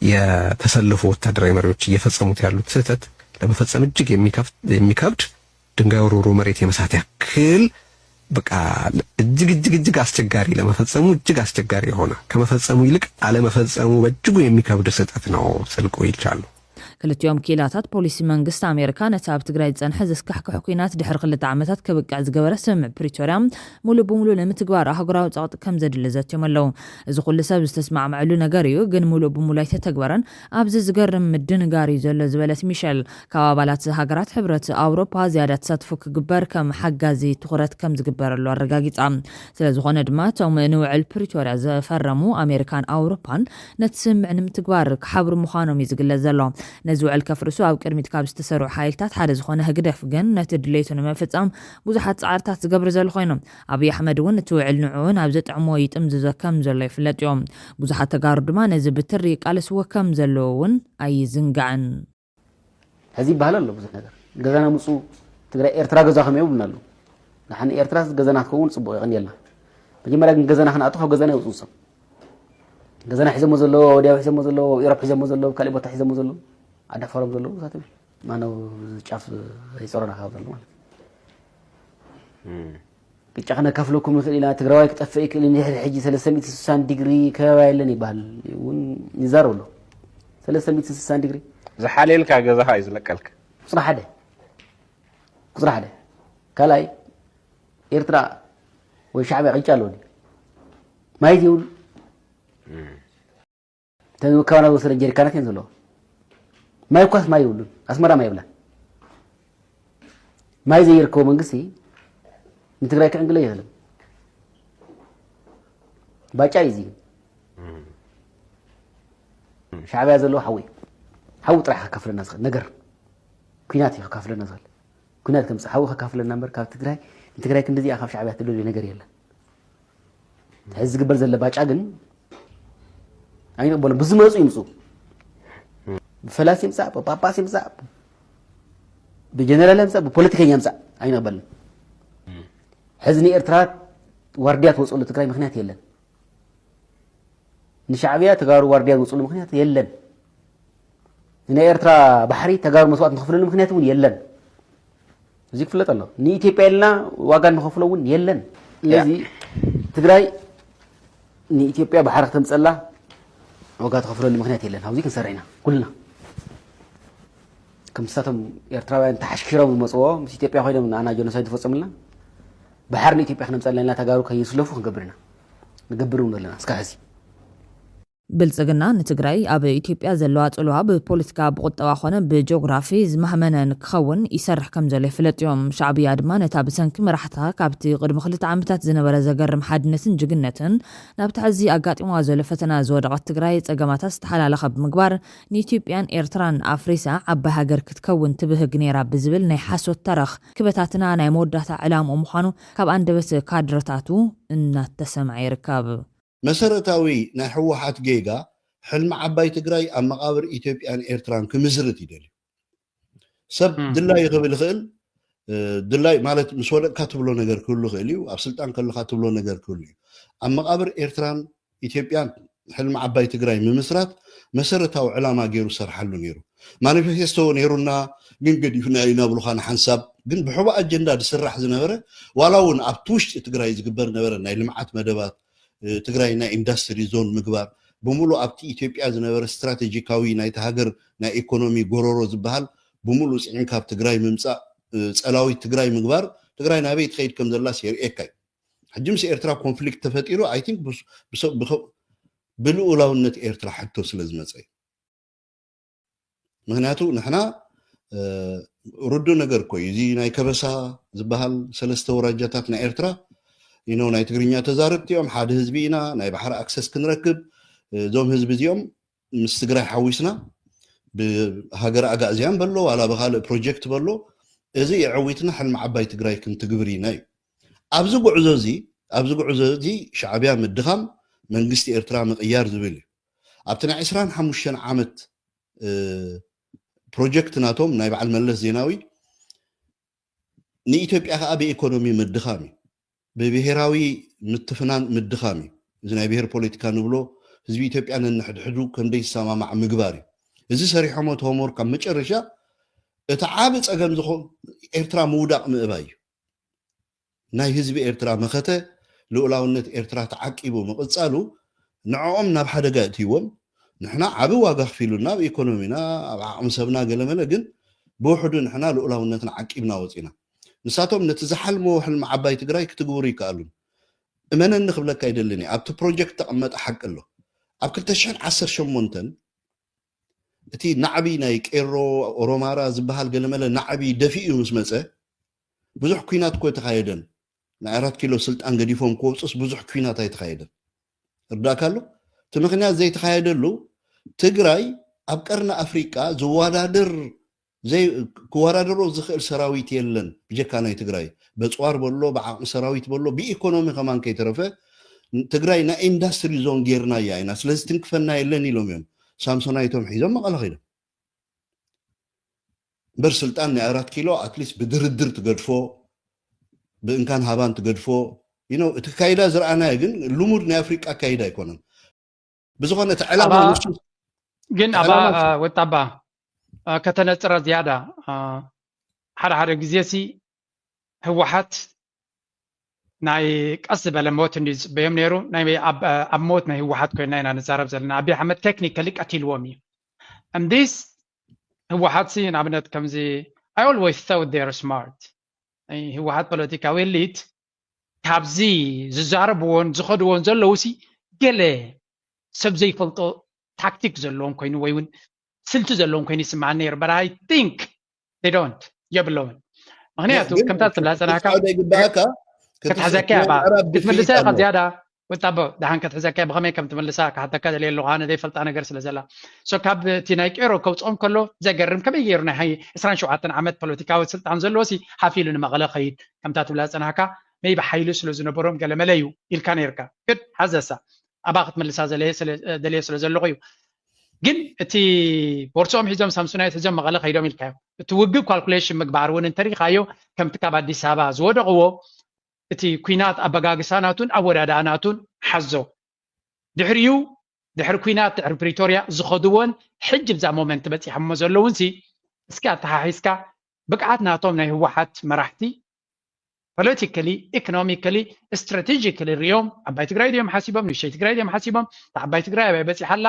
የተሰለፉ ወታደራዊ መሪዎች እየፈጸሙት ያሉት ስህተት ለመፈጸም እጅግ የሚከብድ ድንጋይ ወርውሮ መሬት የመሳት ያክል በቃ እጅግ አስቸጋሪ ለመፈጸሙ እጅግ አስቸጋሪ የሆነ ከመፈጸሙ ይልቅ አለመፈጸሙ በእጅጉ የሚከብድ ስህተት ነው ስልቆ ይልቻሉ።
ክልቲኦም ኪላታት ፖሊሲ መንግስት አሜሪካ ነቲ ኣብ ትግራይ ዝጸንሐ ዘስካሕክሕ ኩናት ድሕሪ 2 ዓመታት ክብቅዕ ዝገበረ ስምምዕ ፕሪቶሪያ ሙሉ ብሙሉ ንምትግባር ኣህጉራዊ ጸቕጢ ከም ዘድሊ ዘትዮም ኣለዉ እዚ ኩሉ ሰብ ዝተስማዕምዕሉ ነገር እዩ ግን ሙሉ ብሙሉ ኣይተተግበረን ኣብዚ ዝገርም ምድንጋር እዩ ዘሎ ዝበለት ሚሸል ካብ ኣባላት ሃገራት ሕብረት ኣውሮፓ ዝያዳ ተሳትፎ ክግበር ከም ሓጋዚ ትኹረት ከም ዝግበረሉ ኣረጋጊጻ ስለዝኾነ ድማ እቶም ንውዕል ፕሪቶሪያ ዘፈረሙ ኣሜሪካን ኣውሮፓን ነቲ ስምምዕ ንምትግባር ክሓብሩ ምዃኖም እዩ ዝግለጽ ዘሎ ነዝውዕል ከፍርሱ ኣብ ቅድሚት ካብ ዝተሰርዑ ሓይልታት ሓደ ዝኾነ ህግደፍ ግን ነቲ ድሌቱ ንምፍጻም ብዙሓት ጻዕርታት ዝገብር ዘሎ ኮይኖም ኣብይ ኣሕመድ እውን እቲ ውዕል ንዑን ኣብ ዘጥዕሞ ይጥምዝዞ ከም ዘሎ ይፍለጥ እዮም ብዙሓት ተጋሩ ድማ ነዚ ብትሪ ቃልስዎ ከም ዘለዎ እውን ኣይዝንጋዕን
ሕዚ ይበሃል ኣሎ ብዙሕ ነገር ገዛና ምፁ ትግራይ ኤርትራ ገዛ ከመይ ይብሉናሉ ንሓን ኤርትራ ገዛና ክኸውን ጽቡቕ ይቕንየልና መጀመርያ ግን ገዛና ክነኣቱ ካብ ገዛና ይውፅኡ ሰብ ገዛና ሒዘሞ ዘለዎ ወዲያ ሒዘሞ ዘለዎ ኢሮፕ ሒዘሞ ዘለዎ ካልእ ቦታ ሒዘሞ ዘለዎ አዳፈረም ዘሎ ሳተም ማነው ጫፍ ይጾረና ካብ ዘሎ ማለት ቅጫኸነ ከፍለኩም ንኽእልና ትግራዋይ ክጠፍእ ይክእል ሕጂ 360 ዲግሪ ከባይለን ይባል እውን ይዛረብሎ 360 ዲግሪ
ዝሓለልካ ገዛኻ እዩ ዝለቀልክ ቁጥራ ሓደ ካልኣይ ኤርትራ ወይ ሻዕቢያ ቅጫ ኣለዎ ማይ ይውል ተንከባና ወሰደ ጀሪካናት የን ዘሎ ማይ ኳስ ማይ ይውሉ አስመራ ማይ ይብላ ማይ ዘይርከው መንግስቲ ንትግራይ ከንግለ ይዘለም ባጫ ይዚ ሻዕቢያ ዘሎ ሓዊ ጥራሕ ከፍለና ዝኽእል ነገር ኩናት ይከፍለና ዝኽእል ኩናት ከምጽ ሓዊ ከፍለና ነበር ካብ ትግራይ ክንደዚህ ካብ ሻዕቢያ ትደልዩ ነገር የለን ሕዚ ዝግበር ዘለ ባጫ ግን አይነቦለ ብዙ መጽኡ ይምጹ በፈላሲ ይምጻ በጳጳስ ይምጻ በጀነራል ይምጻ በፖለቲከኛ ይምጻ አይነበልን ሕዝኒ ኤርትራ ዋርዲያት ወጽሉ ትግራይ ምክንያት የለን ንሻዕቢያ ተጋሩ ዋርዲያት ወጽሉ ምክንያት የለን እነ ኤርትራ ባህሪ ተጋሩ መስዋዕት መخفلሉ ምክንያት እውን የለን እዚ ክፍለጥ ኣሎ ንኢትዮጵያ ኢልና ዋጋ መخفلውን የለን ለዚ ትግራይ ንኢትዮጵያ ባህሪ ተምጸላ ዋጋ ተخفلሉ ምክንያት የለን ኣብዚ ክንሰርዕና ኩልና ከምሳቶም ኤርትራውያን ተሓሽኪሮም መጽዎ ምስ ኢትዮጵያ ኮይኖም ኣና ጆኖሳይድ ተፈጸምልና ባህር ኢትዮጵያ ክነምጸልና ተጋሩ ከይስለፉ ክንገብርና ንገብሩ እንደለና እስካዚ
ብልጽግና ንትግራይ ኣብ ኢትዮጵያ ዘለዋ ጽልዋ ብፖለቲካ ብቁጠባ ኾነ ብጂኦግራፊ ዝመሃመነ ንክኸውን ይሰርሕ ከም ዘሎ ይፍለጥ እዮም። ሻዕብያ ድማ ነታ ብሰንኪ መራሕታ ካብቲ ቅድሚ 2 ዓመታት ዝነበረ ዘገርም ሓድነትን ጅግነትን ናብቲ ሕዚ ኣጋጢምዋ ዘሎ ፈተና ዝወደቐት ትግራይ ጸገማታት ዝተሓላለኸ ብምግባር ንኢትዮጵያን ኤርትራን ኣፍሪሳ ዓባይ ሃገር ክትከውን ትብህግ ነይራ ብዝብል ናይ ሓሶት ተረኽ ክበታትና ናይ መወዳእታ ዕላምኡ ምዃኑ ካብ አንደበት ካድረታቱ እናተሰምዐ ይርከብ።
መሰረታዊ ናይ ሕወሓት ጌጋ ሕልሚ ዓባይ ትግራይ ኣብ መቃብር ኢትዮጵያን ኤርትራን ክምስርት ይደልዩ ሰብ ድላይ ይኽብል ይኽእል ድላይ ማለት ምስ ወደቅካ ትብሎ ነገር ክህሉ ይኽእል እዩ ኣብ ስልጣን ከለካ ትብሎ ነገር ክህሉ እዩ ኣብ መቃብር ኤርትራን ኢትዮጵያን ሕልሚ ዓባይ ትግራይ ምምስራት መሰረታዊ ዕላማ ገይሩ ሰርሓሉ ነይሩ ማኒፌስቶ ነይሩና ግን ገዲፍና ኢና ብሉኻና ሓንሳብ ግን ብሕቡ ኣጀንዳ ዝስራሕ ዝነበረ ዋላ እውን ኣብቲ ውሽጢ ትግራይ ዝግበር ነበረ ናይ ልምዓት መደባት ትግራይ ናይ ኢንዱስትሪ ዞን ምግባር ብሙሉ ኣብቲ ኢትዮጵያ ዝነበረ ስትራቴጂካዊ ናይ ሃገር ናይ ኢኮኖሚ ጎሮሮ ዝበሃል ብሙሉ ጽዕን ካብ ትግራይ ምምጻእ ጸላዊ ትግራይ ምግባር ትግራይ ናበይ ትኸይድ ከም ዘላ የርእየካ ሕጂ ምስ ኤርትራ ኮንፍሊክት ተፈጢሩ አይ ቲንክ ብልኡላውነት ኤርትራ ሕቶ ስለ ዝመጸ ምክንያቱ ንሕና ሩዱ ነገር ኮይ እዚ ናይ ከበሳ ዝበሃል ሰለስተ ወራጃታት ናይ ኤርትራ ይኖ ናይ ትግርኛ ተዛረብቲኦም ሓደ ህዝቢ ኢና ናይ ባሕሪ ኣክሰስ ክንረክብ ዞም ህዝቢ እዚኦም ምስ ትግራይ ሓዊስና ብሃገር ኣጋእዝያን በሎ ዋላ ብካልእ ፕሮጀክት በሎ እዚ የዕዊትና ሕልሚ ዓባይ ትግራይ ክንትግብር ኢና እዩ ኣብዚ ጉዕዞ እዚ ሻዕብያ ምድኻም መንግስቲ ኤርትራ ምቕያር ዝብል እዩ ኣብቲ ናይ 25 ዓመት ፕሮጀክት ናቶም ናይ በዓል መለስ ዜናዊ ንኢትዮጵያ ከዓ ብኢኮኖሚ ምድኻም እዩ ብብሔራዊ ምትፍናን ምድኻም እዩ እዚ ናይ ብሔር ፖለቲካ ንብሎ ህዝቢ ኢትዮጵያ ነንሕድሕዱ ክንደይ ዝሰማማዕ ምግባር እዩ እዚ ሰሪሖሞ ተሆምወርክ ኣብ መጨረሻ እቲ ዓብ ፀገም ዝኾን ኤርትራ ምውዳቕ ምእባይ እዩ ናይ ህዝቢ ኤርትራ መኸተ ልኡላውነት ኤርትራ ተዓቂቡ ምቕፃሉ ንዕኦም ናብ ሓደጋ እትይዎም ንሕና ዓብ ዋጋ ክፊሉና ብኢኮኖሚና ኣብ ዓቕሚ ሰብና ገለመለ ግን ብውሕዱ ንሕና ልኡላውነትና ዓቂብና ወፂና ንሳቶም ነቲ ዝሓልሞ ሕልሚ ዓባይ ትግራይ ክትግብሩ ይከኣሉ እመነኒ ክብለካ አይደለኒ ኣብቲ ፕሮጀክት ተቐመጠ ሓቂ ኣሎ ኣብ 2018 እቲ ናዕቢ ናይ ቄሮ ኦሮማራ ዝበሃል ገለመለ ናዕቢ ደፊኡ ምስ መፀ ብዙሕ ኩናት ኮ ተኻየደን ናይ 4 ኪሎ ስልጣን ገዲፎም ኮውፅስ ብዙሕ ኩናት ኣይተኻየደን እርዳካሉ እቲ ምክንያት ዘይተኻየደሉ ትግራይ ኣብ ቀርኒ ኣፍሪቃ ክወዳደሮ ዝኽእል ሰራዊት የለን ብጀካ ናይ ትግራይ በፅዋር በሎ ብዓቕሚ ሰራዊት በሎ ብኢኮኖሚ ከማን ከይተረፈ ትግራይ ናይ ኢንዱስትሪ ዞን ጌርና እያ ኢና ስለዚ ትንክፈና የለን ኢሎም እዮም ሳምሶናይቶም ሒዞም መቐለ ኸይዶም በር ስልጣን ናይ 4 ኪሎ ኣትሊስት ብድርድር ትገድፎ ብእንካን ሃባን ትገድፎ እቲ ካይዳ ዝረኣናዮ ግን ልሙድ ናይ ኣፍሪቃ ካይዳ ኣይኮነን ብዝኾነ እቲ ዕላማ
ግን ኣባ ወጣባ ከተነፅረ ዝያዳ ሓደ ግዜሲ ህወሓት ናይ ቀስ ዝበለ ሞት እንዲፅበዮም ነይሩ ናይ ኣብ ሞት ናይ ህወሓት ኮይና ኢና ንዛረብ ዘለና ኣብይ ኣሕመድ ቴክኒካሊ ቀቲልዎም እዩ እምዲስ ህወሓት ሲ ንኣብነት ከምዚ I always thought they are smart ህወሓት ፖለቲካዊ ኤሊት ካብዚ ዝዛረብዎን ዝኸድዎን ዘለዉ ሲ ገለ ሰብ ዘይፈልጦ ታክቲክ ዘለዎም ኮይኑ ወይ እውን ስልቱ ዘለዎም ኮይኑ ይስማዕ ነይሩ but I think they don't የብለውን ምክንያቱ ከምታ ትብላፀናካ كتحزكي با كتملسا قد زياده وطبا دحان كتحزكي بخمي كم تملسا كحتى كذا لي لغانه دي فلطا نغير سلازلا سو كاب تيناي قيرو كوصوم كله زغرم كبي يرنا هي 27 عمت بوليتيكاو سلطان زلوسي حافيلن مغلا خيد كم تاتبلاصناكا مي بحيلو سلازنبروم قلمليو الكانيركا كد حزسا اباخت ملسا دلي سلازلغيو ግን እቲ ቦርሶም ሒዞም ሳምሶናይት ሒዞም መቐለ ኸይዶም ኢልካዮ እቲ ውግብ ካልኩሌሽን ምግባር እውን እንተሪኻዮ ከምቲ ካብ ኣዲስ ኣበባ ዝወደቕዎ እቲ ኩናት ኣበጋግሳናቱን ኣወዳዳእናቱን ሓዞ ድሕሪኡ ድሕሪ ኩናት ድሕሪ ፕሪቶሪያ ዝኸድዎን ሕጂ ብዛ ሞመንት በፂሖሞ ዘለውን ሲ እስኪ ኣተሓሒዝካ ብቅዓት ናቶም ናይ ህወሓት መራሕቲ ፖለቲካሊ ኢኮኖሚካሊ ስትራቴጂካሊ ሪኦም ዓባይ ትግራይ ድዮም ሓሲቦም ንእሽተይ ትግራይ ድዮም ሓሲቦም ዓባይ ትግራይ ኣበይ በፂሓላ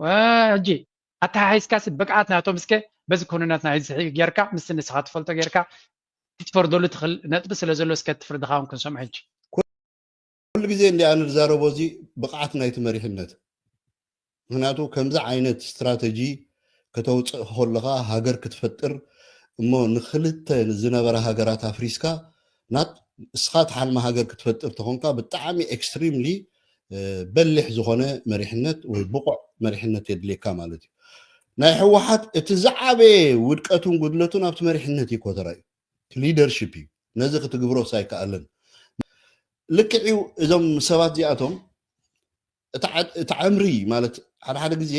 ወጂ ኣተሓሒዝካ ብቅዓት ናቶም እስከ በዚ ኩነታት ናይ ጌርካ ምስ ንስኻ ትፈልጦ ጌርካ ትፈርዶሉ ትኽእል ነጥቢ ስለ ዘሎ እስከ ትፍርድኻውን ክንሰምዕ ሕጂ
ኩሉ ግዜ እንዲ ኣነ ዝዛረቦ እዚ ብቕዓት ናይቲ መሪሕነት ምክንያቱ ከምዚ ዓይነት ስትራቴጂ ከተውፅእ ከለኻ ሃገር ክትፈጥር እሞ ንክልተ ዝነበረ ሃገራት ኣፍሪስካ ናት እስኻ ተሓልማ ሃገር ክትፈጥር ተኾንካ ብጣዕሚ ኤክስትሪምሊ በሊሕ ዝኾነ መሪሕነት ወይ ብቑዕ መሪሕነት የድልየካ ማለት እዩ ናይ ሕወሓት እቲ ዝዓበየ ውድቀቱን ጉድለቱን ኣብቲ መሪሕነት ይኮተራ እዩ ሊደርሽፕ እዩ ነዚ ክትግብሮ ሳይከኣለን ልክዕዩ እዞም ሰባት እዚኣቶም እቲ ዓምሪ ማለት ሓደ ግዜ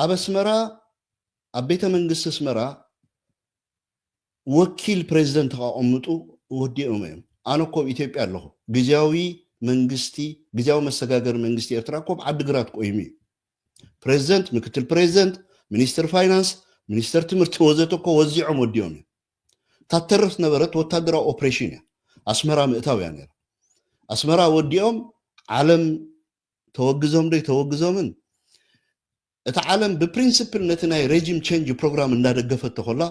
ኣብ ኣስመራ ኣብ ቤተ መንግስቲ ኣስመራ ወኪል ፕሬዚደንት ከቐምጡ ወዲኦም እዮም ኣነ እኮ ኢትዮጵያ ኣለኹ ግዜያዊ መንግስቲ ግዜያዊ መሰጋገሪ መንግስቲ ኤርትራ እኮ ዓዲግራት ቆይሙ እዩ ፕሬዚደንት ምክትል ፕሬዚደንት ሚኒስትር ፋይናንስ ሚኒስትር ትምህርቲ ወዘተ እኮ ወዚዖም ወዲኦም እዮም ታተርፍ ነበረት ወታደራዊ ኦፕሬሽን እያ ኣስመራ ምእታው እያ ነይራ ኣስመራ ወዲኦም ዓለም ተወግዞም ዶ ተወግዞምን እቲ ዓለም ብፕሪንሲፕል ነቲ ናይ ሬጂም ቼንጅ ፕሮግራም እንዳደገፈት ተኾላ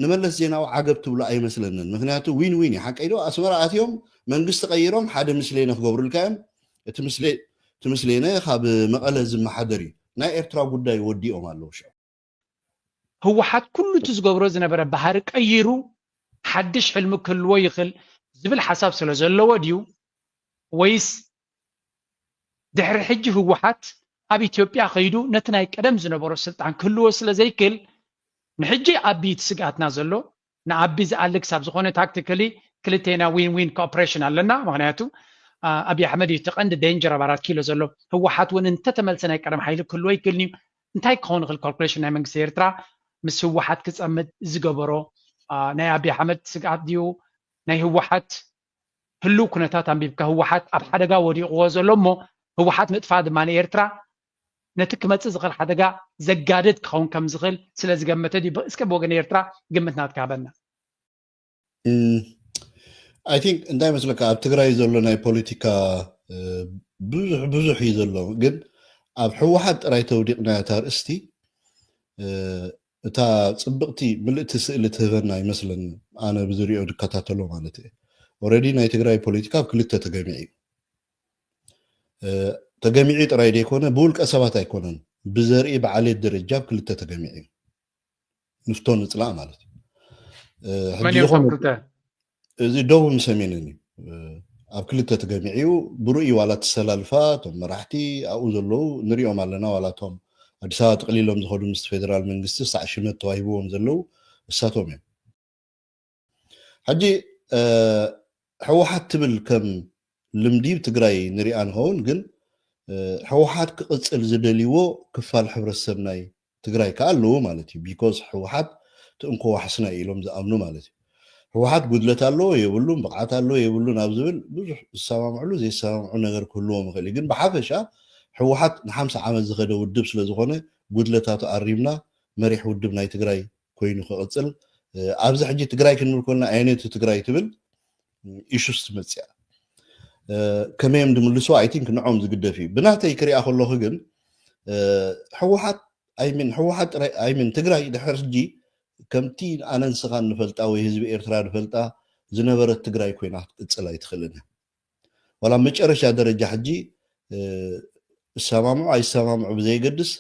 ንመለስ ዜናዊ ዓገብ ትብሎ ኣይመስለንን ምክንያቱ ዊን ዊን ሓቀይዶ ኣስመራ ኣትዮም መንግስቲ ቀይሮም ሓደ ምስሌነ ክገብሩልካ እዮም እቲ ምስሌነ ካብ መቐለ ዝመሓደር እዩ ናይ ኤርትራ ጉዳይ ወዲኦም ኣለዉ ሸ
ህወሓት ኩሉ እቲ ዝገብሮ ዝነበረ ባህሪ ቀይሩ ሓድሽ ሕልሚ ክህልዎ ይኽእል ዝብል ሓሳብ ስለ ዘለዎ ድዩ ወይስ ድሕሪ ሕጂ ህወሓት ኣብ ኢትዮጵያ ከይዱ ነቲ ናይ ቀደም ዝነበሮ ስልጣን ክህልዎ ስለ ዘይክእል ንሕጂ ዓቢት ስጋትና ዘሎ ንዓቢ ዝኣልግ ሳብ ዝኾነ ታክቲካሊ ክልቴና ዊን ዊን ኮኦፕሬሽን ኣለና ምክንያቱ ኣብይ ኣሕመድ እቲ ቀንዲ ዴንጀር ኣብ 4 ኪሎ ዘሎ ህወሓት እውን እንተተመልሰ ናይ ቀደም ሓይሊ ክህልዎ ይክእልኒ እንታይ ክኸውን ይኽእል ካልኩሌሽን ናይ መንግስቲ ኤርትራ ምስ ህወሓት ክፀምድ ዝገበሮ ናይ ኣብይ ኣሕመድ ስጋት ድዩ ናይ ህወሓት ህልው ኩነታት ኣንቢብካ ህወሓት ኣብ ሓደጋ ወዲቕዎ ዘሎ እሞ ህወሓት ምጥፋእ ድማ ንኤርትራ ነቲ ክመፅእ ዝኽእል ሓደጋ ዘጋድድ ክኸውን ከም ዝኽእል ስለ ዝገመተ ድዩ እስከ ብወገን ኤርትራ ግምትና ትካበና
I think እንታይ መስለካ ኣብ ትግራይ ዘሎ ናይ ፖለቲካ ብዙሕ እዩ ዘሎ ግን ኣብ ሕወሓት ጥራይ ተወዲቕና ታርእስቲ እታ ፅብቕቲ ምልእቲ ስእሊ ትህበና ይመስለኒ ኣነ ብዝሪኦ ድከታተሎ ማለት እዩ ኦልሬዲ ናይ ትግራይ ፖለቲካ ኣብ ክልተ ተገሚዑ እዩ ተገሚዑ ጥራይ ደይኮነ ብውልቀ ሰባት ኣይኮነን ብዘርኢ ብዓልየት ደረጃ ኣብ ክልተ ተገሚዑ እዩ ንፍቶ ንፅላእ ማለት እዩ እዚ ደቡብ ሰሜንን እዩ ኣብ ክልተ ተገሚዑ ብርኡይ ዋላ ተሰላልፋ እቶም መራሕቲ ኣብኡ ዘለዉ ንሪኦም ኣለና ዋላቶም ኣዲስ ኣበባ ጥቕሊሎም ዝኸዱ ምስ ፌደራል መንግስቲ ሳዕ ሽመት ተዋሂብዎም ዘለዉ እሳቶም እዮም ሕጂ ሕወሓት ትብል ከም ልምዲ ትግራይ ንሪኣ ንኸውን ግን ሕወሓት ክቕፅል ዝደልይዎ ክፋል ሕብረተሰብ ናይ ትግራይ ከዓ ኣለዎ ማለት እዩ ቢኮዝ ሕወሓት ትእንኮ ዋሕስና ኢሎም ዝኣምኑ ማለት እዩ ሕወሓት ጉድለት ኣለዎ የብሉን ብቕዓት ኣለዎ የብሉን ኣብ ዝብል ብዙሕ ዝሰማምዕሉ ዘይሰማምዑ ነገር ክህልዎም ይኽእል እዩ ግን ብሓፈሻ ሕወሓት ን50 ዓመት ዝኸደ ውድብ ስለ ዝኾነ ጉድለታቱ ኣሪምና መሪሕ ውድብ ናይ ትግራይ ኮይኑ ክቕፅል ኣብዚ ሕጂ ትግራይ ክንብል ከለና ዓይነት ትግራይ ትብል ኢሹስ ትመፅያ ከመይም ድምልሶ ኣይ ቲንክ ንዖም ዝግደፍ እዩ ብናተይ ክሪኣ ከለኹ ግን ሕወሓት ኣይምን ትግራይ ድሕሪ ሕጂ ከምቲ ኣነ ንስኻ ንፈልጣ ወይ ህዝቢ ኤርትራ ንፈልጣ ዝነበረት ትግራይ ኮይና ክትቅፅል ኣይትኽእልን ዋላ መጨረሻ ደረጃ ሕጂ እሰማምዑ ኣይሰማምዑ ብዘይገድስ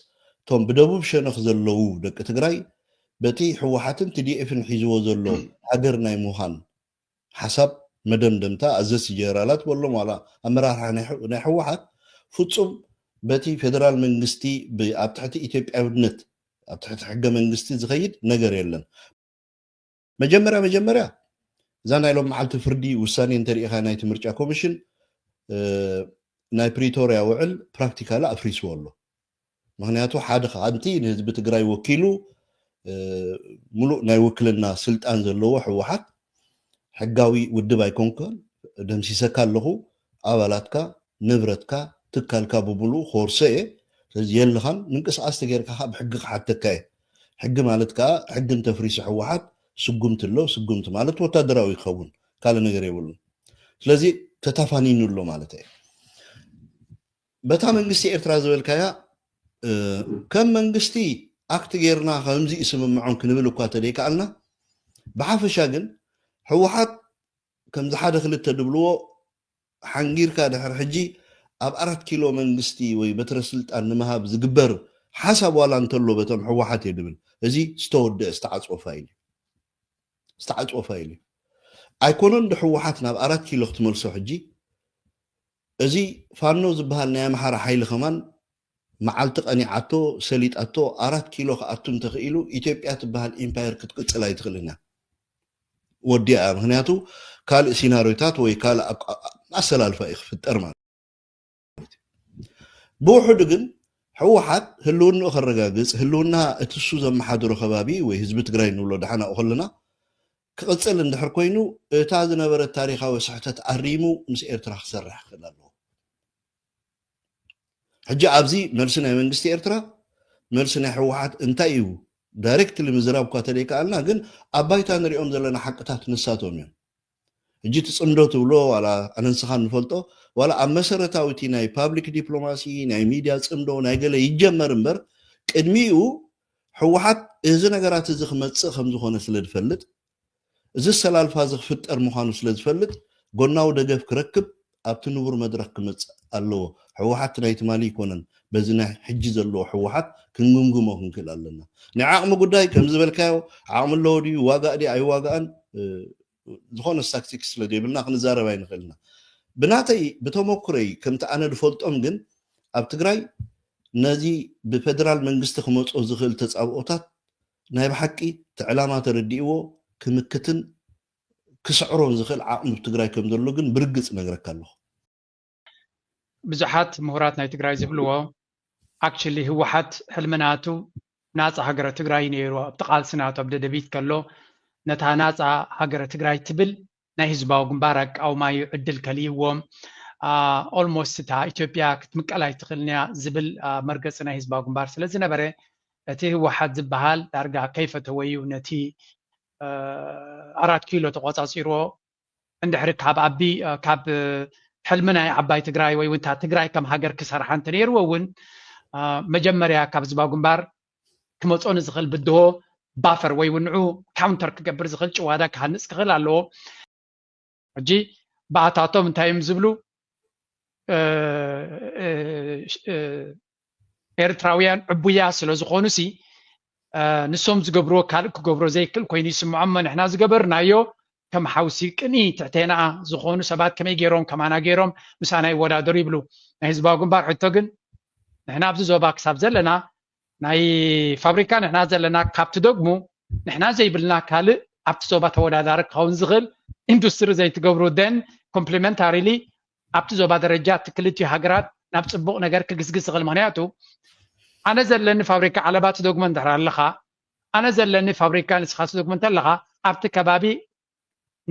እቶም ብደቡብ ሸነኽ ዘለዉ ደቂ ትግራይ በቲ ሕወሓትን ቲዲኤፍን ሒዝዎ ዘሎ ሃገር ናይ ምዃን ሓሳብ መደምደምታ ኣዘሲ ጀነራላት በሎም ዋላ ኣመራርሓ ናይ ሕወሓት ፍፁም በቲ ፌደራል መንግስቲ ኣብ ትሕቲ ኢትዮጵያውነት ኣብ ትሕቲ ሕገ መንግስቲ ዝኸይድ ነገር የለን መጀመርያ እዛ ናይ ሎም መዓልቲ ፍርዲ ውሳኔ እንተሪኢኻ ናይቲ ምርጫ ኮሚሽን ናይ ፕሪቶርያ ውዕል ፕራክቲካሊ ኣፍሪስዎ ኣሎ ምክንያቱ ሓደ ሓንቲ ንህዝቢ ትግራይ ወኪሉ ሙሉእ ናይ ውክልና ስልጣን ዘለዎ ሕወሓት ሕጋዊ ውድብ ኣይኮንከን ደምሲሰካ ኣለኹ ኣባላትካ ንብረትካ ትካልካ ብሙሉእ ኮርሰ እየ ስለዚ የልኻን ምንቅስቃስ ተገይርካ ብሕጊ ክሓተካ እየ ሕጊ ማለት ከዓ ሕጊ እንተፍሪሱ ሕወሓት ስጉምቲ ኣሎ ስጉምቲ ማለት ወታደራዊ ይኸውን ካልእ ነገር የብሉን ስለዚ ተታፋኒኑ ኣሎ ማለት እየ በታ መንግስቲ ኤርትራ ዝበልካያ ከም መንግስቲ ኣክቲ ጌርና ከምዚ ይስምምዖም ክንብል እኳ ተደይከኣልና ብሓፈሻ ግን ሕወሓት ከምዚ ሓደ ክልተ ድብልዎ ሓንጊርካ ድሕሪ ሕጂ ኣብ 4 ኪሎ መንግስቲ ወይ በትረ ስልጣን ንምሃብ ዝግበር ሓሳብ ዋላ እንተሎ በቶም ሕወሓት የድብል እዚ ዝተወድአ ዝተዓፅወ ፋይል ኣይኮነን ሕወሓት ናብ 4 ኪሎ ክትመልሶ ሕጂ እዚ ፋኖ ዝበሃል ናይ ኣምሓራ ሓይሊ ኸማን መዓልቲ ቀኒዓቶ ሰሊጣቶ 4 ኪሎ ከኣቱ እንተኽኢሉ ኢትዮጵያ ትበሃል ኢምፓየር ክትቅፅል ኣይትኽእልና ወዲኣ ምክንያቱ ካልእ ሲናሪዮታት ወይ ካልእ ኣሰላልፋ ይክፍጠር ማለት ብውሕዱ ግን ሕወሓት ህልውንኡ ከረጋግፅ ህልውና እቲ እሱ ዘመሓድሮ ከባቢ ወይ ህዝቢ ትግራይ ንብሎ ዳሓናኡ ከለና ክቅፅል እንድሕር ኮይኑ እታ ዝነበረት ታሪካዊ ስሕተት ኣሪሙ ምስ ኤርትራ ክሰርሕ ክእል ኣለዎ ሕጂ ኣብዚ መልሲ ናይ መንግስቲ ኤርትራ መልሲ ናይ ሕወሓት እንታይ እዩ ዳይሬክትሊ ምዝራብ እኳ ተደይከኣልና ግን ኣብ ባይታ ንሪኦም ዘለና ሓቅታት ንሳቶም እዮም ሕጂ ትፅምዶ ትብሎ ዋላ ኣነንስኻ ንፈልጦ ዋላ ኣብ መሰረታዊቲ ናይ ፓብሊክ ዲፕሎማሲ ናይ ሚድያ ፅምዶ ናይ ገለ ይጀመር እምበር ቅድሚኡ ሕወሓት እዚ ነገራት እዚ ክመፅእ ከም ዝኾነ ስለ ዝፈልጥ እዚ ሰላልፋ እዚ ክፍጠር ምዃኑ ስለ ዝፈልጥ ጎናዊ ደገፍ ክረክብ ኣብቲ ንቡር መድረክ ክመፅእ ኣለዎ ሕወሓት ናይ ትማሊ ይኮነን በዚ ናይ ሕጂ ዘለዎ ሕወሓት ክንግምግሞ ክንክእል ኣለና ናይ ዓቕሚ ጉዳይ ከም ዝበልካዮ ዓቕሚ ኣለዎ ድዩ ዋጋእ ዲ ኣይዋጋእን ዝኾነ ስታክቲክስ ስለ ዘይብልና ክንዛረብ ኣይንኽእልና ብናተይ ብተመኩረይ ከምቲ ኣነ ዝፈልጦም ግን ኣብ ትግራይ ነዚ ብፌደራል መንግስቲ ክመፁ ዝኽእል ተፃብኦታት ናይ ብሓቂ ትዕላማ ተረዲእዎ ክምክትን ክስዕሮን ዝኽእል ዓቕሚ ብትግራይ ከም ዘሎ ግን ብርግፅ ነግረካ ኣለኹ
ብዙሓት ምሁራት ናይ ትግራይ ዝብልዎ ኣክቹሊ ህወሓት ሕልምናቱ ናፃ ሃገረ ትግራይ ነይሩ ኣብቲ ቃልስናቱ ኣብ ደደቢት ከሎ ነታ ናፃ ሃገረ ትግራይ ትብል ናይ ህዝባዊ ግንባር ኣቃውማዩ ዕድል ከልይዎም ኦልሞስት እታ ኢትዮጵያ ክትምቀል ኣይትኽእልን እያ ዝብል መርገፂ ናይ ህዝባዊ ግንባር ስለ ዝነበረ እቲ ህወሓት ዝበሃል ዳርጋ ከይፈተወዩ ነቲ 4 ኪሎ ተቆፃፂርዎ እንድሕሪ ካብ ሕልሚ ናይ ዓባይ ትግራይ ወይ እውን ትግራይ ከም ሃገር ክሰርሓ እንተነይርዎ እውን መጀመርያ ካብ ህዝባዊ ግንባር ክመፆ ንዝኽእል ብድሆ ባፈር ወይ እውን ንዑ ካውንተር ክገብር ዝኽእል ጭዋዳ ክሃንፅ ክኽእል ኣለዎ ሕጂ በኣታቶም እንታይ እዮም ዝብሉ ኤርትራውያን ዕቡያ ስለ ዝኾኑ ሲ ንሶም ዝገብርዎ ካልእ ክገብሮ ዘይክእል ኮይኑ ይስምዖም ንሕና ዝገበርናዮ ከም ሓውሲ ቅኒ ትሕተና ዝኾኑ ሰባት ከመይ ገይሮም ከማና ገይሮም ምሳና ይወዳደሩ ይብሉ ናይ ህዝባዊ ግንባር ሕቶ ግን ንሕና ኣብዚ ዞባ ክሳብ ዘለና ናይ ፋብሪካ ንሕና ዘለና ካብቲ ደግሞ ንሕና ዘይብልና ካልእ ኣብቲ ዞባ ተወዳዳሪ ክኸውን ዝኽእል ኢንዱስትሪ ዘይትገብሩ ደን ኮምፕሊመንታሪሊ ኣብቲ ዞባ ደረጃ እቲ ክልቲኡ ሃገራት ናብ ፅቡቕ ነገር ክግስግስ ዝኽእል ምክንያቱ ኣነ ዘለኒ ፋብሪካ ዓለባ ትደግሞ እንድሕር ኣለኻ ኣነ ዘለኒ ፋብሪካ ንስኻ ትደግሞ እንተለኻ ኣብቲ ከባቢ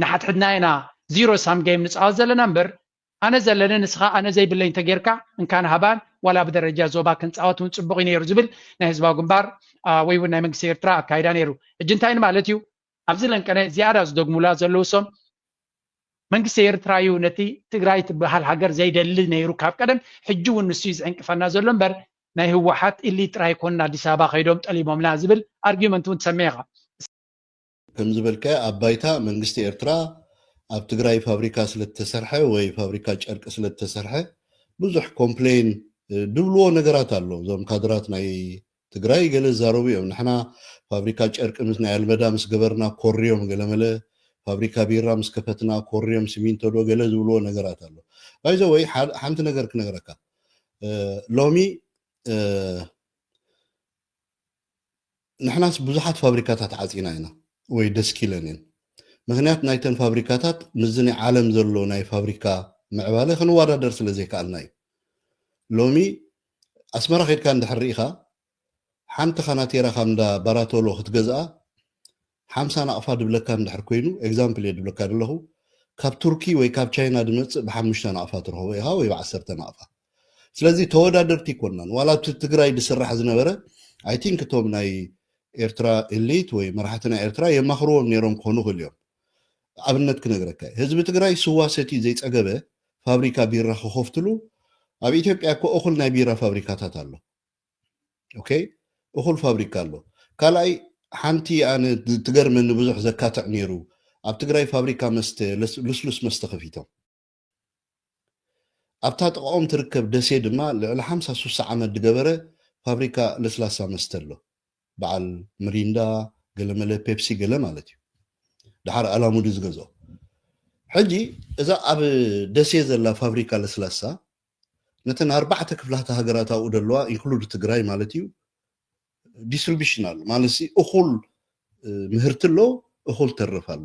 ንሓትሕድና ኢና ዚሮ ሳም ጌም ንፃወት ዘለና እምበር ኣነ ዘለኒ ንስኻ ኣነ ዘይብለኝ ተጌርካ እንካን ሃባን ዋላ ብደረጃ ዞባ ክንፃወት እውን ፅቡቕ ነይሩ ዝብል ናይ ህዝባዊ ግንባር ወይ እውን ናይ መንግስቲ ኤርትራ ኣካይዳ ነይሩ ሕጂ እንታይ ማለት እዩ ኣብዚ ለንቀነ ዝያዳ ዝደግሙላ ዘለው ሶም መንግስቲ ኤርትራ እዩ ነቲ ትግራይ ትበሃል ሃገር ዘይደሊ ነይሩ ካብ ቀደም ሕጂ እውን ንሱ እዩ ዝዕንቅፈና ዘሎ እምበር ናይ ህወሓት ኢሊ ጥራይ ኮን ኣዲስ ኣበባ ከይዶም ጠሊሞምና ዝብል ኣርጊመንት እውን ትሰሚዕኻ
ከም ዝበልከ ኣብ ባይታ መንግስቲ ኤርትራ ኣብ ትግራይ ፋብሪካ ስለተሰርሐ ወይ ፋብሪካ ጨርቂ ስለተሰርሐ ብዙሕ ኮምፕሌን ድብልዎ ነገራት ኣሎ እዞም ካድራት ናይ ትግራይ ገለ ዛረቡ እዮም ንሕና ፋብሪካ ጨርቂ ምስ ናይ ኣልመዳ ምስ ገበርና ኮርዮም ገለመለ ፋብሪካ ቢራ ምስ ከፈትና ኮርዮም ሲሚንቶ ዶ ገለ ዝብልዎ ነገራት ኣሎ ባይዘ ወይ ሓንቲ ነገር ክነግረካ ሎሚ ንሕናስ ብዙሓት ፋብሪካታት ዓፂና ኢና ወይ ደስ ኪለን እየን ምክንያት ናይተን ፋብሪካታት ምዝ ናይ ዓለም ዘሎ ናይ ፋብሪካ ምዕባለ ክንወዳደር ስለ ዘይከኣልና እዩ ሎሚ ኣስመራ ከድካ እንድሕር ርኢኻ ሓንቲ ካናቴራ ካብ እንዳ ባራቶሎ ክትገዝኣ 50 ናቕፋ ድብለካ እንድሕር ኮይኑ ኤግዛምፕል እየ ድብለካ ዘለኹ ካብ ቱርኪ ወይ ካብ ቻይና ድመፅእ ብ5 ናቕፋ ትረኽቦ ኢኻ ወይ ብ10 ናቕፋ ስለዚ ተወዳደርቲ ይኮናን ዋላ ኣብቲ ትግራይ ዝስራሕ ዝነበረ ኣይ ቲንክ እቶም ናይ ኤርትራ ኤሊት ወይ መራሕቲ ናይ ኤርትራ የማኽርዎም ነይሮም ክኾኑ ክእል እዮም ኣብነት ክነግረካ ህዝቢ ትግራይ ስዋ ሰቲ ዘይፀገበ ፋብሪካ ቢራ ክኸፍትሉ ኣብ ኢትዮጵያ እኮ እኹል ናይ ቢራ ፋብሪካታት ኣሎ ኦኬ እኹል ፋብሪካ ኣሎ ካልኣይ ሓንቲ ኣነ ትገርመኒ ብዙሕ ዘካትዕ ነይሩ ኣብ ትግራይ ፋብሪካ መስተ ልስሉስ መስተ ከፊቶም ኣብታ ጥቃኦም ትርከብ ደሴ ድማ ልዕሊ 53 ዓመት ዝገበረ ፋብሪካ ለስላሳ መስተ ኣሎ በዓል ምሪንዳ ገለመለ ፔፕሲ ገለ ማለት እዩ ድሓር ኣላሙዲ ዝገዝኦ ሕጂ እዛ ኣብ ደሴ ዘላ ፋብሪካ ለስላሳ ነተን 4 ክፍላተ ሃገራት ኣብኡ ደለዋ ኢንክሉድ ትግራይ ማለት እዩ ዲስትሪቢሽናል ማለት እኹል ምህርቲ ኣሎ እኹል ተርፍ ኣሎ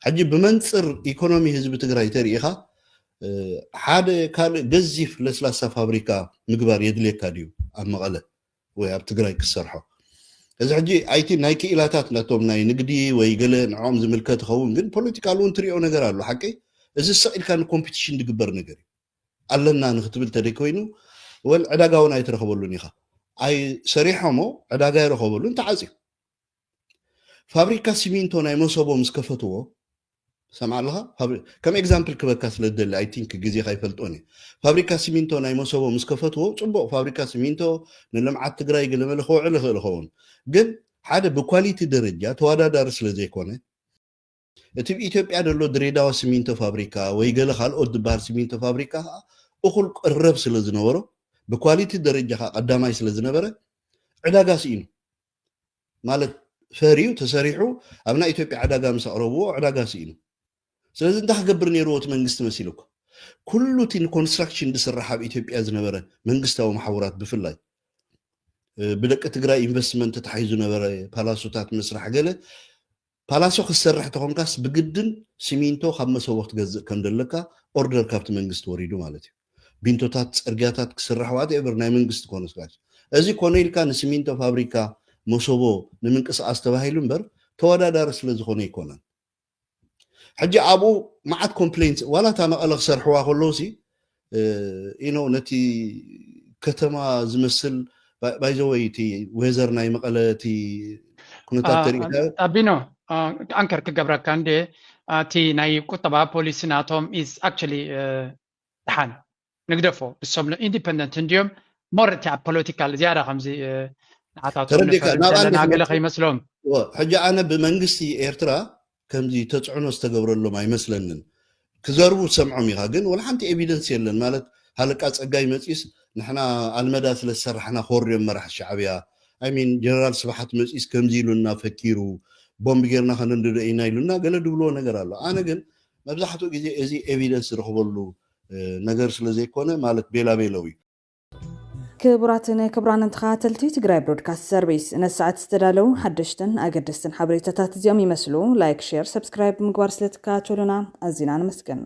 ሕጂ ብመንፅር ኢኮኖሚ ህዝቢ ትግራይ ተሪኢኻ ሓደ ካልእ ገዚፍ ለስላሳ ፋብሪካ ምግባር የድልየካ ድዩ ኣብ መቐለ ወይ ኣብ ትግራይ ክሰርሖ እዚ ሕጂ ኣይቲ ናይ ክኢላታት ናቶም ናይ ንግዲ ወይ ገለ ንዖም ዝምልከት ይኸውን ግን ፖለቲካል እውን ትሪኦ ነገር ኣሎ ሓቂ እዚ ሰቂልካ ንኮምፒቲሽን ዝግበር ነገር እዩ ኣለና ንክትብል ተደይኮይኑ ወል ዕዳጋ እውን ኣይትረኸበሉን ኢኻ ኣይ ሰሪሖሞ ዕዳጋ ይረኸበሉን ተዓፅዩ ፋብሪካ ሲሚንቶ ናይ መሰቦ ምስ ከፈትዎ ሰምዓ ኣለኻ ከም ኤግዛምፕል ክበካ ስለደሊ ኣይ ቲንክ ግዜ ከይፈልጦን እዩ ፋብሪካ ሲሚንቶ ናይ መሰቦ ምስ ከፈትዎ ፅቡቅ ፋብሪካ ሲሚንቶ ንልምዓት ትግራይ ገለመለ ክውዕል ይኽእል ይኸውን ግን ሓደ ብኳሊቲ ደረጃ ተወዳዳሪ ስለ ዘይኮነ እቲ ብኢትዮጵያ ደሎ ድሬዳዋ ሲሚንቶ ፋብሪካ ወይ ገለ ካልኦት ዝበሃል ሲሚንቶ ፋብሪካ እኹል ቅረብ ስለ ዝነበሮ ብኳሊቲ ደረጃ ቀዳማይ ስለ ዝነበረ ዕዳጋ ስኢኑ ማለት ፈሪዩ ተሰሪሑ ኣብ ናይ ኢትዮጵያ ዕዳጋ ምስ ኣቕረብዎ ዕዳጋ ስኢኑ ስለዚ እንታይ ክገብር ነይርዎ እቲ መንግስቲ መሲሉካ ኩሉ እቲ ንኮንስትራክሽን ዝስራሕ ኣብ ኢትዮጵያ ዝነበረ መንግስታዊ ማሕበራት ብፍላይ ብደቂ ትግራይ ኢንቨስትመንት ተታሒዙ ነበረ ፓላሶታት ምስራሕ ገለ ፓላሶ ክሰርሕ ተኾንካስ ብግድን ሲሚንቶ ካብ መሰቦ ክትገዝእ ከም ዘለካ ኦርደር ካብቲ መንግስቲ ወሪዱ ማለት እዩ ቢንቶታት ፅርግያታት ክስራሕ ዋትኤቨር ናይ መንግስቲ ኮንስትራክሽን እዚ ኮነ ኢልካ ንሲሚንቶ ፋብሪካ መሰቦ ንምንቅስቃስ ተባሂሉ እምበር ተወዳዳሪ ስለ ዝኾነ ይኮነን ሕጂ ኣብኡ መዓት ኮምፕሌንት ዋላ እታ መቐለ ክሰርሕዋ ከለውሲ ኢኖ ነቲ ከተማ ዝመስል ባይዘወይ እቲ ወዘር ናይ መቐለ እቲ ኩነታት ተሪእካ
ኣቢኖ አንከር ክገብረካ እንዴ እቲ ናይ ቁጠባ ፖሊሲ ናቶም ኢዝ ኣክቹሊ ድሓን ንግደፎ ንሶም ኢንዲፐንደንት እንዲዮም ሞርቲ ኣብ ፖለቲካል ዝያዳ ከምዚ ንዓታቶም ገለ ከይመስሎም
ሕጂ ኣነ ብመንግስቲ ኤርትራ ከምዚ ተፅዕኖ ዝተገብረሎም ኣይመስለንን ክዘርቡ ሰምዖም ኢኻ ግን ወላ ሓንቲ ኤቪደንስ የለን ማለት ሃለቃ ፀጋይ መፂስ ንሕና ኣልመዳ ስለ ዝሰራሕና ክወርዮም መራሒ ሻዕብያ ኣይሚን ጀነራል ስብሓት መፂስ ከምዚ ኢሉና ፈኪሩ ቦምቢ ጌርና ከነንድዶ ኢና ኢሉና ገለ ድብልዎ ነገር ኣሎ ኣነ ግን መብዛሕትኡ ግዜ እዚ ኤቪደንስ ዝረኽበሉ ነገር ስለ ዘይኮነ ማለት ቤላቤለው እዩ
ክቡራትን ክቡራንን ተኸታተልቲ ትግራይ ብሮድካስት ሰርቪስ ነሰዓት ዝተዳለው ሓደሽትን ኣገደስትን ሓበሬታታት እዚኦም ይመስሉ ላይክ ሼር ሰብስክራይብ ምግባር ስለትከታተሉና ኣዝና ንመስገን